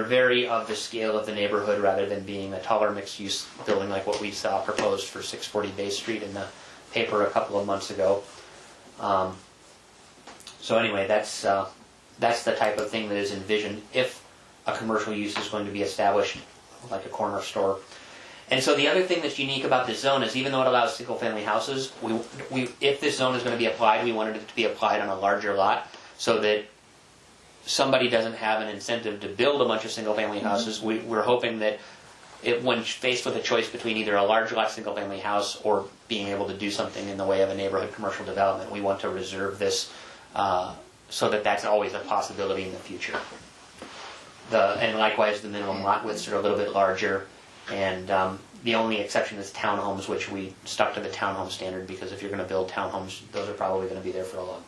Speaker 2: very of the scale of the neighborhood rather than being a taller mixed-use building like what we saw proposed for 640 Bay Street in the paper a couple of months ago. So anyway, that's the type of thing that is envisioned if a commercial use is going to be established like a corner store. And so the other thing that's unique about this zone is even though it allows single-family houses, if this zone is going to be applied, we wanted it to be applied on a larger lot so that somebody doesn't have an incentive to build a bunch of single-family houses. We're hoping that when faced with a choice between either a large lot single-family house or being able to do something in the way of a neighborhood commercial development, we want to reserve this so that that's always a possibility in the future. And likewise, the minimum lot widths are a little bit larger. And the only exception is townhomes, which we stuck to the townhome standard because if you're going to build townhomes, those are probably going to be there for a long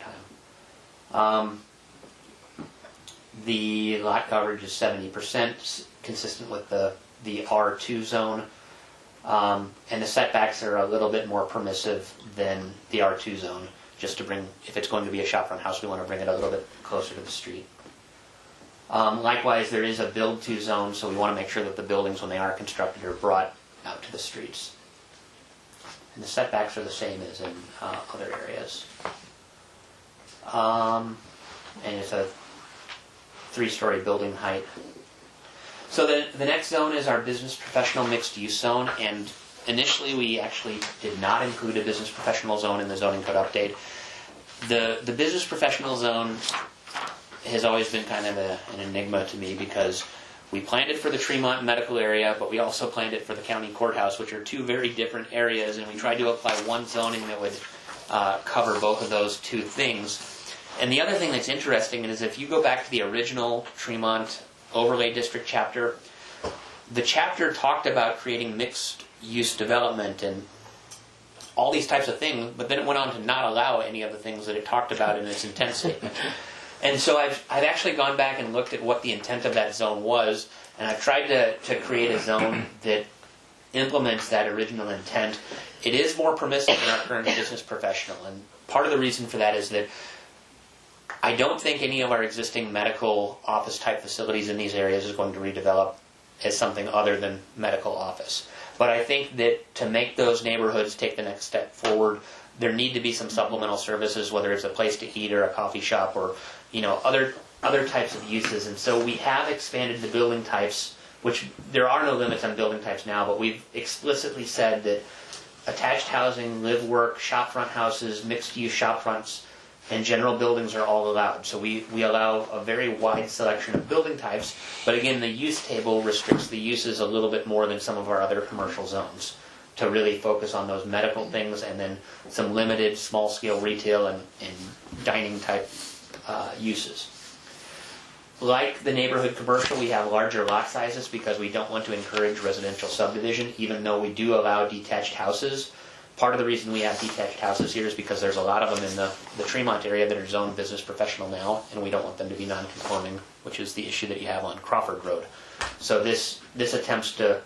Speaker 2: time. The lot coverage is 70%, consistent with the R2 zone. And the setbacks are a little bit more permissive than the R2 zone, just to bring, if it's going to be a shopfront house, we want to bring it a little bit closer to the street. Likewise, there is a build-to zone, so we want to make sure that the buildings, when they are constructed, are brought out to the streets. And the setbacks are the same as in other areas. And it's a 3-story building height. So the next zone is our business professional mixed-use zone, and initially we actually did not include a business professional zone in the zoning code update. The business professional zone has always been kind of an enigma to me because we planned it for the Tremont medical area, but we also planned it for the county courthouse, which are two very different areas, and we tried to apply one zoning that would cover both of those two things. And the other thing that's interesting is if you go back to the original Tremont Overlay District chapter, the chapter talked about creating mixed-use development and all these types of things, but then it went on to not allow any of the things that it talked about in its intent statement. And so I've actually gone back and looked at what the intent of that zone was, and I've tried to create a zone that implements that original intent. It is more permissive than our current business professional, and part of the reason for that is that I don't think any of our existing medical office type facilities in these areas is going to redevelop as something other than medical office. But I think that to make those neighborhoods take the next step forward, there need to be some supplemental services, whether it's a place to eat or a coffee shop or other types of uses. And so we have expanded the building types, which there are no limits on building types now, but we've explicitly said that attached housing, live work, shopfront houses, mixed-use shopfronts, and general buildings are all allowed. So we allow a very wide selection of building types, but again, the use table restricts the uses a little bit more than some of our other commercial zones to really focus on those medical things and then some limited small-scale retail and dining type uses. Like the neighborhood commercial, we have larger lot sizes because we don't want to encourage residential subdivision, even though we do allow detached houses. Part of the reason we have detached houses here is because there's a lot of them in the Tremont area that are zoned business professional now, and we don't want them to be non-conforming, which is the issue that you have on Crawford Road. So this attempts to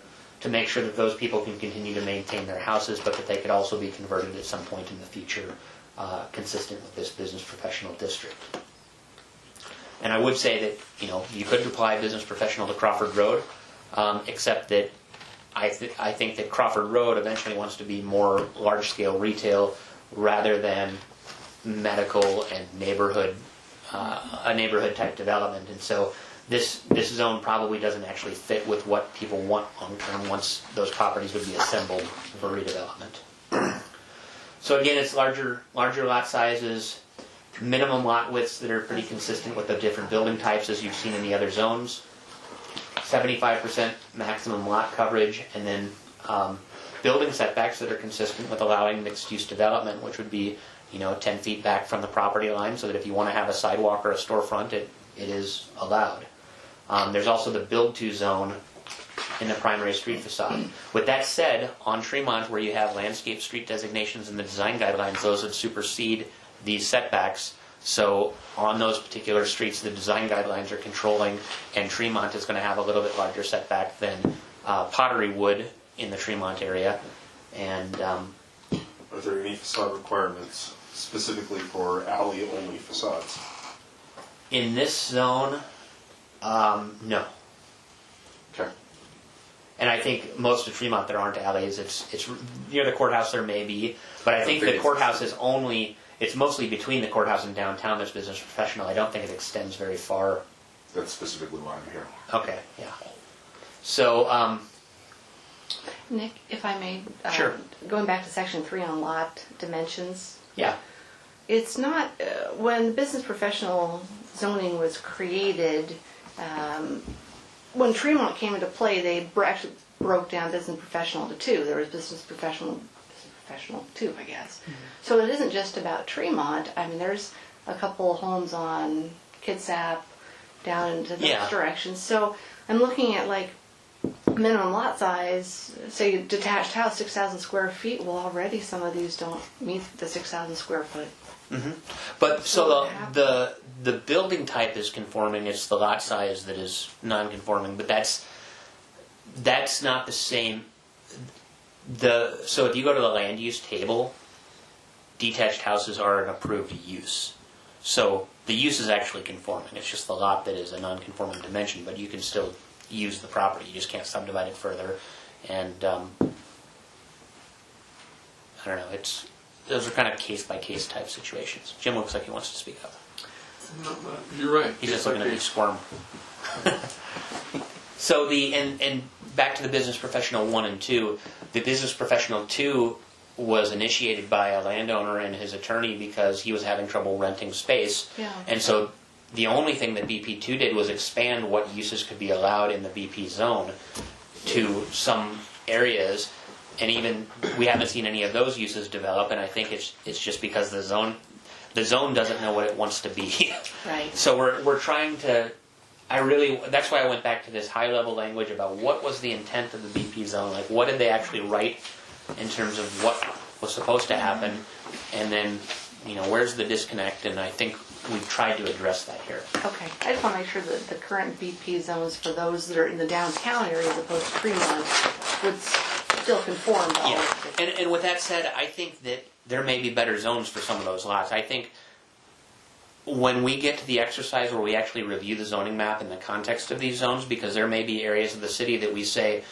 Speaker 2: make sure that those people can continue to maintain their houses, but that they could also be converted at some point in the future, consistent with this business professional district. And I would say that you could apply business professional to Crawford Road, except that I think that Crawford Road eventually wants to be more large-scale retail rather than medical and neighborhood, a neighborhood-type development. And so this zone probably doesn't actually fit with what people want long-term once those properties would be assembled for redevelopment. So again, it's larger lot sizes, minimum lot widths that are pretty consistent with the different building types as you've seen in the other zones. 75% maximum lot coverage, and then building setbacks that are consistent with allowing mixed-use development, which would be 10 feet back from the property line, so that if you want to have a sidewalk or a storefront, it is allowed. There's also the build-to zone in the primary street facade. With that said, on Tremont, where you have landscape street designations and the design guidelines, those would supersede these setbacks. So on those particular streets, the design guidelines are controlling, and Tremont is going to have a little bit larger setback than Pottery would in the Tremont area. And
Speaker 7: are there any facade requirements specifically for alley-only facades?
Speaker 2: in this zone, no.
Speaker 7: Okay.
Speaker 2: And I think most of Tremont there aren't alleys. It's near the courthouse there may be, but I think the courthouse is only. It's mostly between the courthouse and downtown. There's business professional. I don't think it extends very far.
Speaker 7: That's specifically why I'm here.
Speaker 2: Okay, yeah. So,
Speaker 1: Nick, if I may,
Speaker 2: Sure.
Speaker 1: Going back to section 3 on lot dimensions,
Speaker 2: yeah,
Speaker 1: it's not, when business professional zoning was created, when Tremont came into play, they actually broke down business professional to 2. There was business professional 2, I guess. So it isn't just about Tremont. I mean, there's a couple homes on Kitsap down into those
Speaker 2: Yeah.
Speaker 1: directions. So I'm looking at like minimum lot size, say detached house, 6,000 square feet. Well, already some of these don't meet the 6,000 square foot.
Speaker 2: but so
Speaker 1: what
Speaker 2: the building type is conforming. It's the lot size that is non-conforming, but that's not the same. So if you go to the land use table, detached houses are an approved use. So the use is actually conforming. It's just the lot that is a non-conforming dimension, but you can still use the property. You just can't subdivide it further. And I don't know. Those are kind of case by case type situations. Jim looks like he wants to speak up.
Speaker 8: You're right.
Speaker 2: He's just looking at me squirm. So and back to the business professional 1 and 2. The business professional 2 was initiated by a landowner and his attorney because he was having trouble renting space.
Speaker 1: Yeah.
Speaker 2: And so the only thing that BP2 did was expand what uses could be allowed in the BP zone to some areas. And even we haven't seen any of those uses develop, and I think it's just because the zone doesn't know what it wants to be.
Speaker 1: Right.
Speaker 2: So we're trying to. That's why I went back to this high level language about what was the intent of the BP zone, like what did they actually write in terms of what was supposed to happen, and then where's the disconnect, and I think we've tried to address that here.
Speaker 1: Okay. I just want to make sure that the current BP zones for those that are in the downtown area as opposed to Fremont would still conform to all
Speaker 2: Yeah,
Speaker 1: of it.
Speaker 2: and with that said, I think that there may be better zones for some of those lots. I think when we get to the exercise where we actually review the zoning map in the context of these zones, because there may be areas of the city that we say,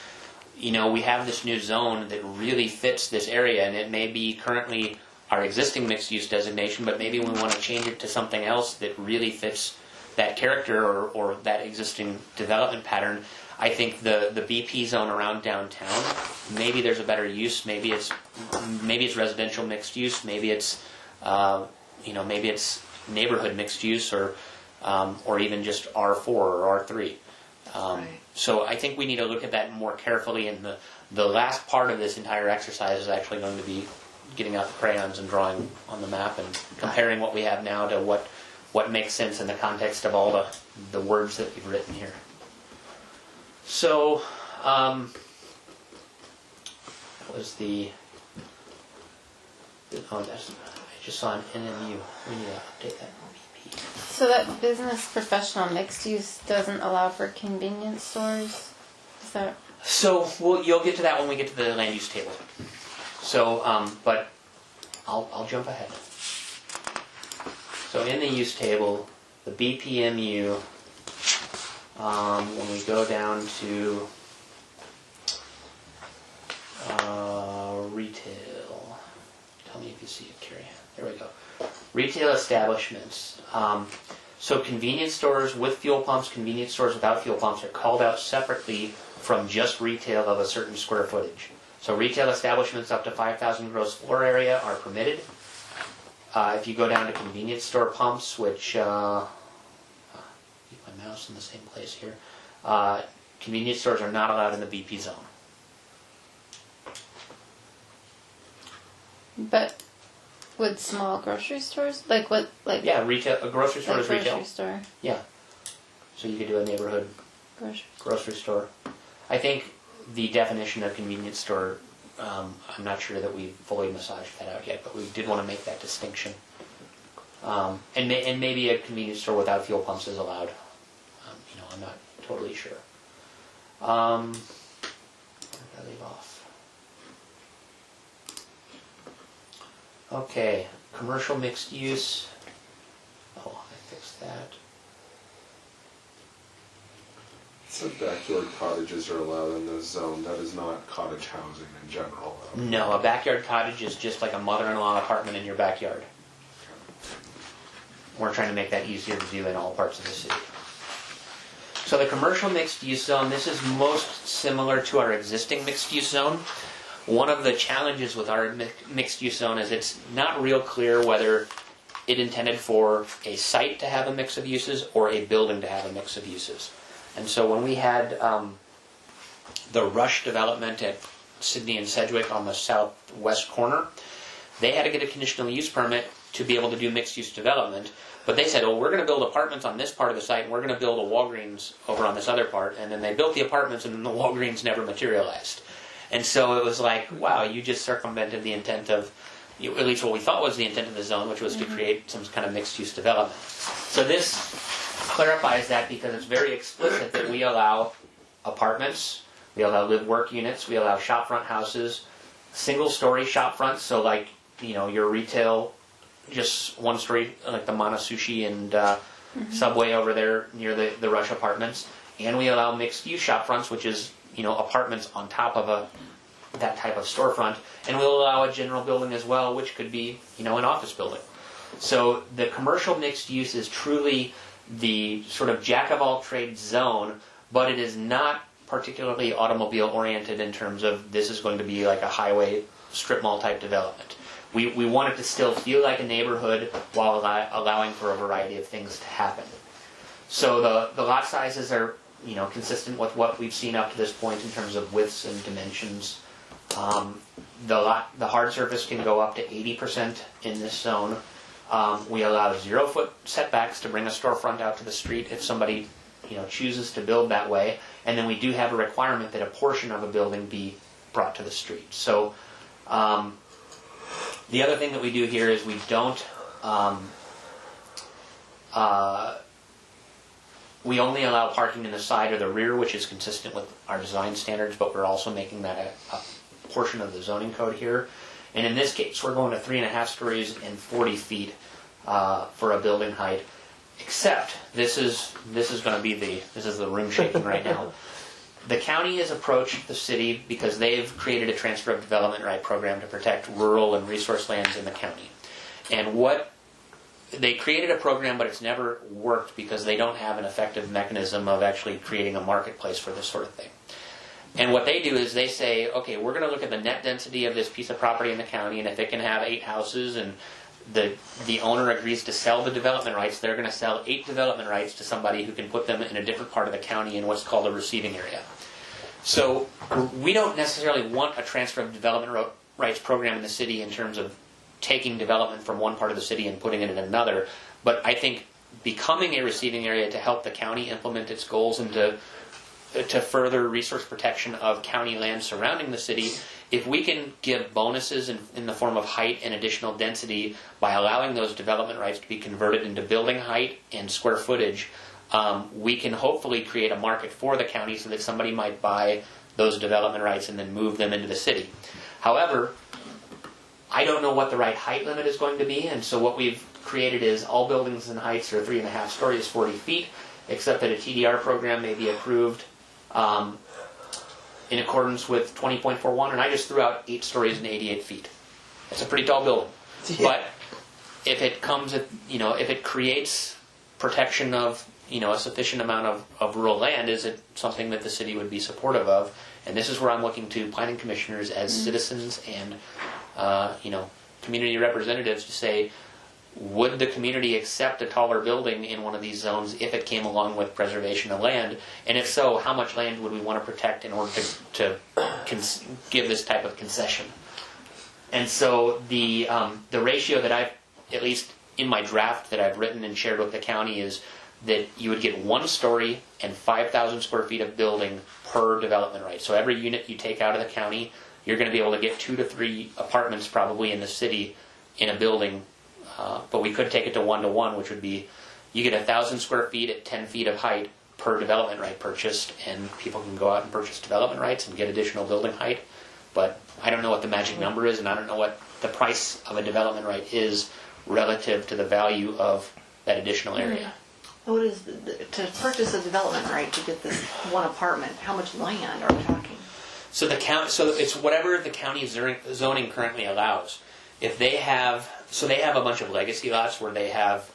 Speaker 2: we have this new zone that really fits this area, and it may be currently our existing mixed-use designation, but maybe we want to change it to something else that really fits that character or that existing development pattern. I think the BP zone around downtown, maybe there's a better use. Maybe it's residential mixed use. Maybe it's maybe it's neighborhood mixed use, or even just R4 or R3.
Speaker 1: Right.
Speaker 2: So I think we need to look at that more carefully. And the last part of this entire exercise is actually going to be getting out the crayons and drawing on the map and comparing what we have now to what makes sense in the context of all the words that we've written here. So, that was I just saw an NMU. We need to update that. BP.
Speaker 5: So that business professional mixed use doesn't allow for convenience stores? Is that?
Speaker 2: So, you'll get to that when we get to the land use table. So, but I'll jump ahead. So in the use table, the BPMU, when we go down to retail, tell me if you see it, Carrie. There we go. Retail establishments. So convenience stores with fuel pumps, convenience stores without fuel pumps are called out separately from just retail of a certain square footage. So retail establishments up to 5,000 gross floor area are permitted. If you go down to convenience store pumps, which, keep my mouse in the same place here, convenience stores are not allowed in the BP zone.
Speaker 5: But would small grocery stores,
Speaker 2: Yeah, retail. A grocery store
Speaker 5: like
Speaker 2: is retail.
Speaker 5: grocery store,
Speaker 2: Yeah. So you could do a neighborhood grocery store. I think the definition of convenience store, I'm not sure that we've fully massaged that out yet, but we did want to make that distinction. And maybe a convenience store without fuel pumps is allowed. I'm not totally sure. Where did I leave off? Okay, commercial mixed use. Oh, I fixed that.
Speaker 7: It said backyard cottages are allowed in this zone. That is not cottage housing in general, though.
Speaker 2: No, a backyard cottage is just like a mother-in-law apartment in your backyard. We're trying to make that easier to do in all parts of the city. So the commercial mixed use zone, this is most similar to our existing mixed use zone. One of the challenges with our mixed use zone is it's not real clear whether it intended for a site to have a mix of uses or a building to have a mix of uses. And so when we had the Rush development at Sydney and Sedgwick on the southwest corner, they had to get a conditional use permit to be able to do mixed use development. But they said, oh, we're going to build apartments on this part of the site, and we're going to build a Walgreens over on this other part. And then they built the apartments, and then the Walgreens never materialized. And so it was like, wow, you just circumvented the intent of, at least what we thought was the intent of the zone, which was to create some kind of mixed-use development. So this clarifies that because it's very explicit that we allow apartments, we allow live-work units, we allow shopfront houses, single-story shopfronts, so like, your retail, just one story, like the Mana Sushi and Subway over there near the Rush apartments. And we allow mixed-use shopfronts, which is, apartments on top of that type of storefront. And we'll allow a general building as well, which could be, an office building. So the commercial mixed use is truly the sort of jack-of-all-trades zone, but it is not particularly automobile-oriented in terms of this is going to be like a highway strip mall type development. We want it to still feel like a neighborhood while allowing for a variety of things to happen. So the lot sizes are, consistent with what we've seen up to this point in terms of widths and dimensions. The hard surface can go up to 80% in this zone. We allow 0-foot setbacks to bring a storefront out to the street if somebody, chooses to build that way. And then we do have a requirement that a portion of a building be brought to the street. So the other thing that we do here is we don't. We only allow parking in the side or the rear, which is consistent with our design standards, but we're also making that a portion of the zoning code here. And in this case, we're going to 3.5 stories and 40 feet for a building height. Except this is going to be the room shaking right now. The county has approached the city because they've created a transfer of development right program to protect rural and resource lands in the county. And they created a program, but it's never worked because they don't have an effective mechanism of actually creating a marketplace for this sort of thing. And what they do is they say, okay, we're going to look at the net density of this piece of property in the county, and if it can have 8 houses and the owner agrees to sell the development rights, they're going to sell 8 development rights to somebody who can put them in a different part of the county in what's called a receiving area. So we don't necessarily want a transfer of development rights program in the city in terms of taking development from one part of the city and putting it in another, but I think becoming a receiving area to help the county implement its goals and to further resource protection of county land surrounding the city, if we can give bonuses in the form of height and additional density by allowing those development rights to be converted into building height and square footage, we can hopefully create a market for the county so that somebody might buy those development rights and then move them into the city. However, I don't know what the right height limit is going to be, and so what we've created is all buildings and heights are 3.5 stories, 40 feet, except that a TDR program may be approved in accordance with 20.41, and I just threw out 8 stories and 88 feet. It's a pretty tall building. Yeah. But if it comes at, if it creates protection of, a sufficient amount of rural land, is it something that the city would be supportive of? And this is where I'm looking to planning commissioners as citizens and, community representatives to say, would the community accept a taller building in one of these zones if it came along with preservation of land? And if so, how much land would we want to protect in order to give this type of concession? And so the ratio that I've, at least in my draft that I've written and shared with the county, is that you would get 1 story and 5,000 square feet of building per development right. So every unit you take out of the county, you're going to be able to get 2 to 3 apartments probably in the city in a building. But we could take it to 1-to-1, which would be you get 1,000 square feet at 10 feet of height per development right purchased, and people can go out and purchase development rights and get additional building height. But I don't know what the magic number is, and I don't know what the price of a development right is relative to the value of that additional area.
Speaker 1: What is to purchase a development right to get this one apartment? How much land are we talking?
Speaker 2: So it's whatever the county zoning currently allows. If they have a bunch of legacy lots where they have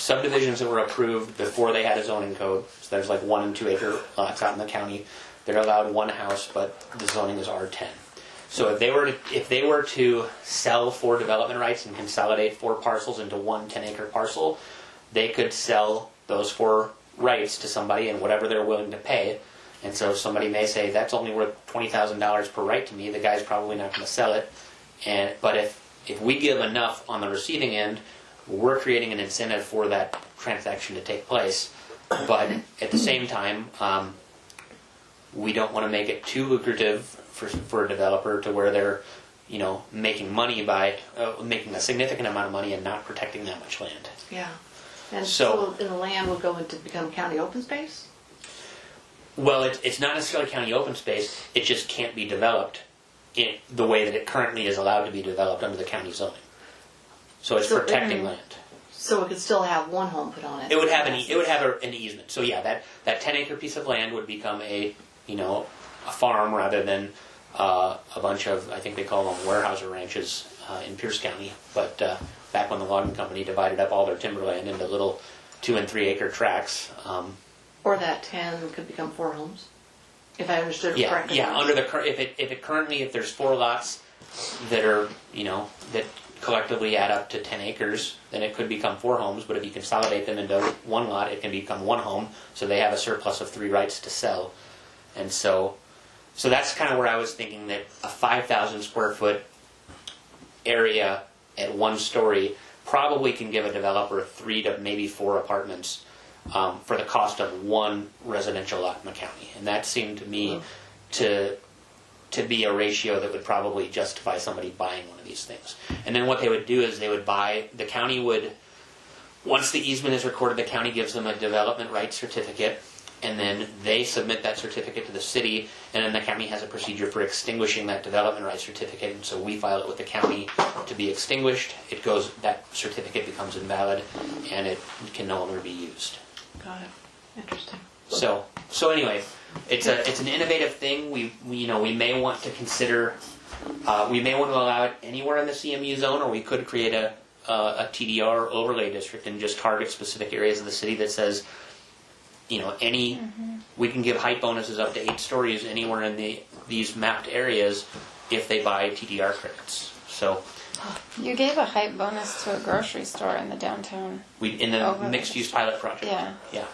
Speaker 2: subdivisions that were approved before they had a zoning code, so there's like 1 and 2 acre lots out in the county, they're allowed 1 house, but the zoning is R10. So if they were to sell 4 development rights and consolidate 4 parcels into 1 10-acre parcel, they could sell those 4 rights to somebody and whatever they're willing to pay. And so somebody may say, that's only worth $20,000 per right to me. The guy's probably not going to sell it. But if we give enough on the receiving end, we're creating an incentive for that transaction to take place. But at the same time, we don't want to make it too lucrative for a developer to where they're, making money by making a significant amount of money and not protecting that much land.
Speaker 1: Yeah. And
Speaker 2: So-
Speaker 1: so the land will go into become county open space?
Speaker 2: Well, it's not necessarily county open space. It just can't be developed in the way that it currently is allowed to be developed under the county zoning. So it's
Speaker 1: So-
Speaker 2: protecting land.
Speaker 1: So it could still have 1 home put on it?
Speaker 2: It would have an easement. So yeah, that 10-acre piece of land would become a farm rather than a bunch of, I think they call them warehouser ranches in Pierce County. But back when the logging company divided up all their timberland into little 2 and 3 acre tracts.
Speaker 1: Or that 10 could become 4 homes, if I understood it
Speaker 2: Yeah,
Speaker 1: correctly.
Speaker 2: yeah. Under the if there's 4 lots that are that collectively add up to 10 acres, then it could become 4 homes. But if you consolidate them into 1 lot, it can become 1 home. So they have a surplus of 3 rights to sell, and so that's kind of where I was thinking that a 5,000 square foot area at 1 story probably can give a developer 3 to maybe 4 apartments. For the cost of 1 residential lot in the county, and that seemed to me to be a ratio that would probably justify somebody buying one of these things. And then what they would do is the county would, once the easement is recorded, the county gives them a development rights certificate, and then they submit that certificate to the city, and then the county has a procedure for extinguishing that development rights certificate, and so we file it with the county to be extinguished. That certificate becomes invalid, and it can no longer be used.
Speaker 1: Got it. Interesting.
Speaker 2: So anyway, it's an innovative thing. We may want to consider. We may want to allow it anywhere in the CMU zone, or we could create a TDR overlay district and just target specific areas of the city that says, we can give height bonuses up to 8 stories anywhere in these mapped areas if they buy TDR credits. So
Speaker 5: You gave a height bonus to a grocery store in the downtown.
Speaker 2: in the
Speaker 5: Overlay.
Speaker 2: mixed-use pilot project.
Speaker 5: Yeah.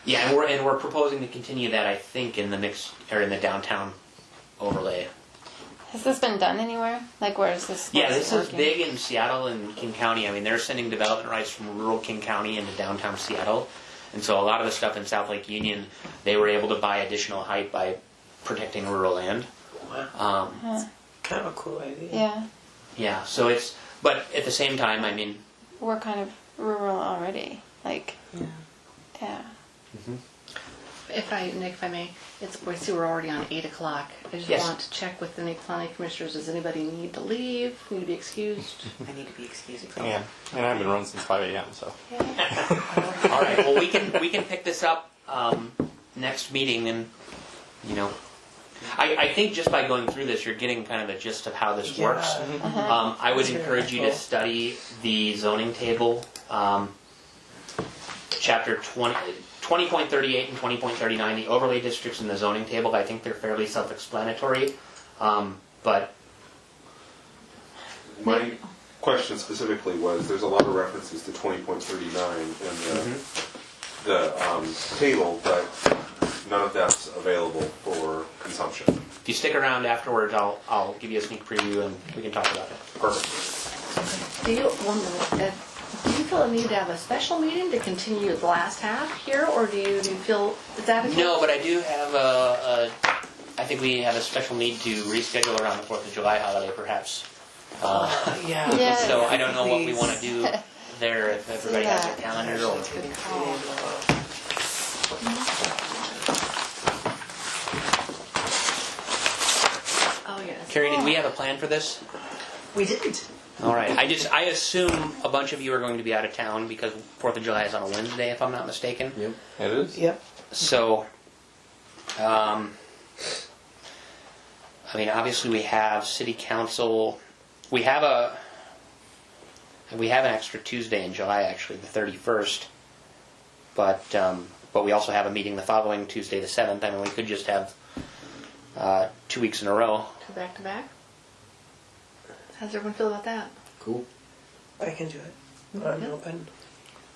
Speaker 2: Yeah, and we're proposing to continue that, I think, in the downtown overlay.
Speaker 5: Has this been done anywhere? Like, where is this?
Speaker 2: Yeah, this is
Speaker 5: working?
Speaker 2: big in Seattle and King County. I mean, they're sending development rights from rural King County into downtown Seattle. And so a lot of the stuff in South Lake Union, they were able to buy additional height by protecting rural land.
Speaker 9: Wow. Kind of a cool idea.
Speaker 5: Yeah,
Speaker 2: Yeah, so but at the same time, I mean,
Speaker 5: we're kind of rural already. Like,
Speaker 9: Yeah.
Speaker 5: yeah.
Speaker 1: Nick, if I may, we see we're already on 8 o'clock. I just
Speaker 2: Yes.
Speaker 1: want to check with the planning commissioners. Does anybody need to leave? Need to be excused?
Speaker 6: I need to be excused.
Speaker 4: Yeah, and I've been running since 5 a.m. So
Speaker 2: all right. Well, we can pick this up next meeting, and I think just by going through this, you're getting kind of a gist of how this works. I would
Speaker 9: That's very
Speaker 2: encourage you to
Speaker 9: helpful.
Speaker 2: study the zoning table, chapter 20.38 and 20.39, the overlay districts in the zoning table. I think they're fairly self-explanatory, but
Speaker 7: My question specifically was, there's a lot of references to 20.39 in the table, but none of that's available for consumption.
Speaker 2: if you stick around afterwards, I'll give you a sneak preview and we can talk about it.
Speaker 7: Perfect.
Speaker 1: Do you feel a need to have a special meeting to continue the last half here, or do you feel is that okay?
Speaker 2: No, but I do have I think we have a special need to reschedule around the 4th of July holiday, perhaps.
Speaker 9: Yeah.
Speaker 5: Yeah.
Speaker 2: So I don't know what we
Speaker 9: Please.
Speaker 2: want to do there, if everybody has their calendar or...
Speaker 1: Good call. Oh yes.
Speaker 2: Carrie, did we have a plan for this?
Speaker 9: We didn't.
Speaker 2: All right. I assume a bunch of you are going to be out of town because 4th of July is on a Wednesday, if I'm not mistaken.
Speaker 4: yep, it is.
Speaker 9: Yep.
Speaker 2: So, I mean, obviously we have city council. We have we have an extra Tuesday in July, actually, the 31st. But we also have a meeting the following Tuesday, the 7th. I mean, we could just have 2 weeks in a row.
Speaker 1: 2 back to back. How does everyone feel about that?
Speaker 2: Cool.
Speaker 9: I can do it. I'm open.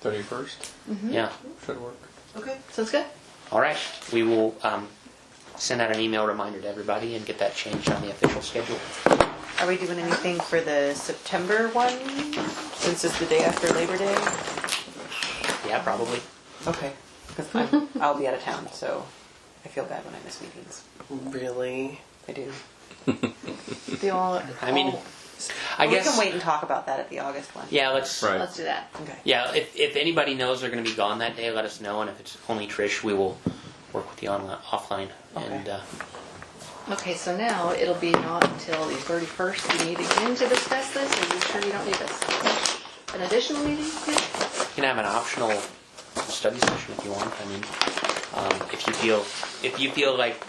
Speaker 4: 31st
Speaker 2: Yeah.
Speaker 4: should work.
Speaker 1: Okay, sounds good.
Speaker 2: All right. We will send out an email reminder to everybody and get that changed on the official schedule.
Speaker 6: Are we doing anything for the September one, since it's the day after Labor Day?
Speaker 2: Yeah, probably.
Speaker 6: Okay, because I'll be out of town, so I feel bad when I miss meetings.
Speaker 9: Really?
Speaker 6: I do.
Speaker 1: The all,
Speaker 2: I mean, I
Speaker 6: We
Speaker 2: guess.
Speaker 6: can wait and talk about that at the August one.
Speaker 2: Yeah, let's.
Speaker 4: Right.
Speaker 1: let's do that.
Speaker 6: Okay.
Speaker 2: Yeah, if anybody knows they're going to be gone that day, let us know. And if it's only Trish, we will work with you offline.
Speaker 6: Okay.
Speaker 2: And
Speaker 1: Okay, so now it'll be not until the 31st we meet again to discuss this. Are you sure you don't need us? An additional meeting? Yeah.
Speaker 2: you can have an optional study session if you want. I mean, if you feel like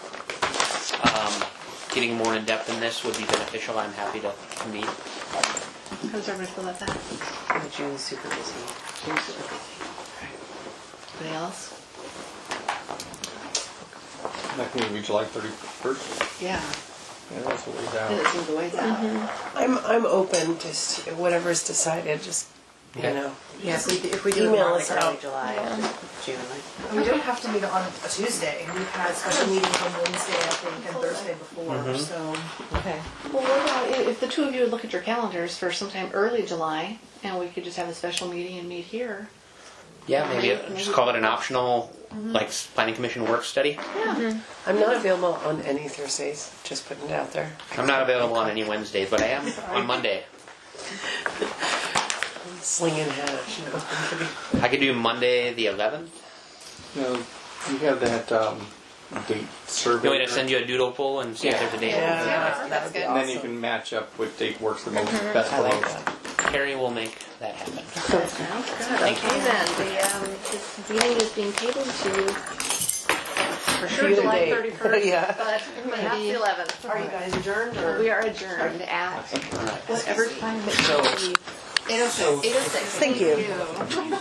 Speaker 2: getting more in depth in this would be beneficial, I'm happy to meet.
Speaker 1: How does everybody feel about that?
Speaker 6: June's super busy.
Speaker 1: Anybody else?
Speaker 4: That can be July 31st.
Speaker 1: Yeah.
Speaker 4: Yeah, that's a ways
Speaker 1: Then
Speaker 4: out.
Speaker 1: it seems a ways out.
Speaker 9: I'm open. Just whatever's decided. Just
Speaker 2: Okay.
Speaker 9: you know.
Speaker 6: Yeah, if we do it
Speaker 9: Email
Speaker 6: more
Speaker 9: us
Speaker 6: like early
Speaker 9: out.
Speaker 6: July, June.
Speaker 3: We don't have to meet on a Tuesday. We've had special meetings on Wednesday, I think, and Thursday before, so.
Speaker 6: Okay.
Speaker 1: Well, what about if the two of you would look at your calendars for sometime early July, and we could just have a special meeting and meet here?
Speaker 2: Yeah, maybe
Speaker 1: Maybe-
Speaker 2: just call it an optional, like planning commission work study.
Speaker 9: I'm not available on any Thursdays. Just putting it out there.
Speaker 2: I'm not available on any Wednesday, but I am on Monday.
Speaker 9: I'm slinging hash. No.
Speaker 2: I could do Monday the 11th.
Speaker 4: You know, you have that date survey.
Speaker 2: You want me to send you a doodle poll and see if there's a date?
Speaker 9: Yeah, that would be
Speaker 4: And then you
Speaker 9: awesome.
Speaker 4: can match up what date works the most, best
Speaker 9: I
Speaker 4: for
Speaker 9: like
Speaker 4: both.
Speaker 9: that.
Speaker 2: Carrie will make that happen.
Speaker 1: Sounds good.
Speaker 2: Thank
Speaker 1: Okay then, this meeting is being tabled to, for sure,
Speaker 9: Future
Speaker 1: July
Speaker 9: date.
Speaker 1: 31st,
Speaker 9: Yeah.
Speaker 1: but maybe the 11th.
Speaker 3: Are you guys adjourned or?
Speaker 1: We are adjourned at whatever time it
Speaker 2: So-
Speaker 1: may be.
Speaker 3: 8:06. 8:06.
Speaker 6: Thank you.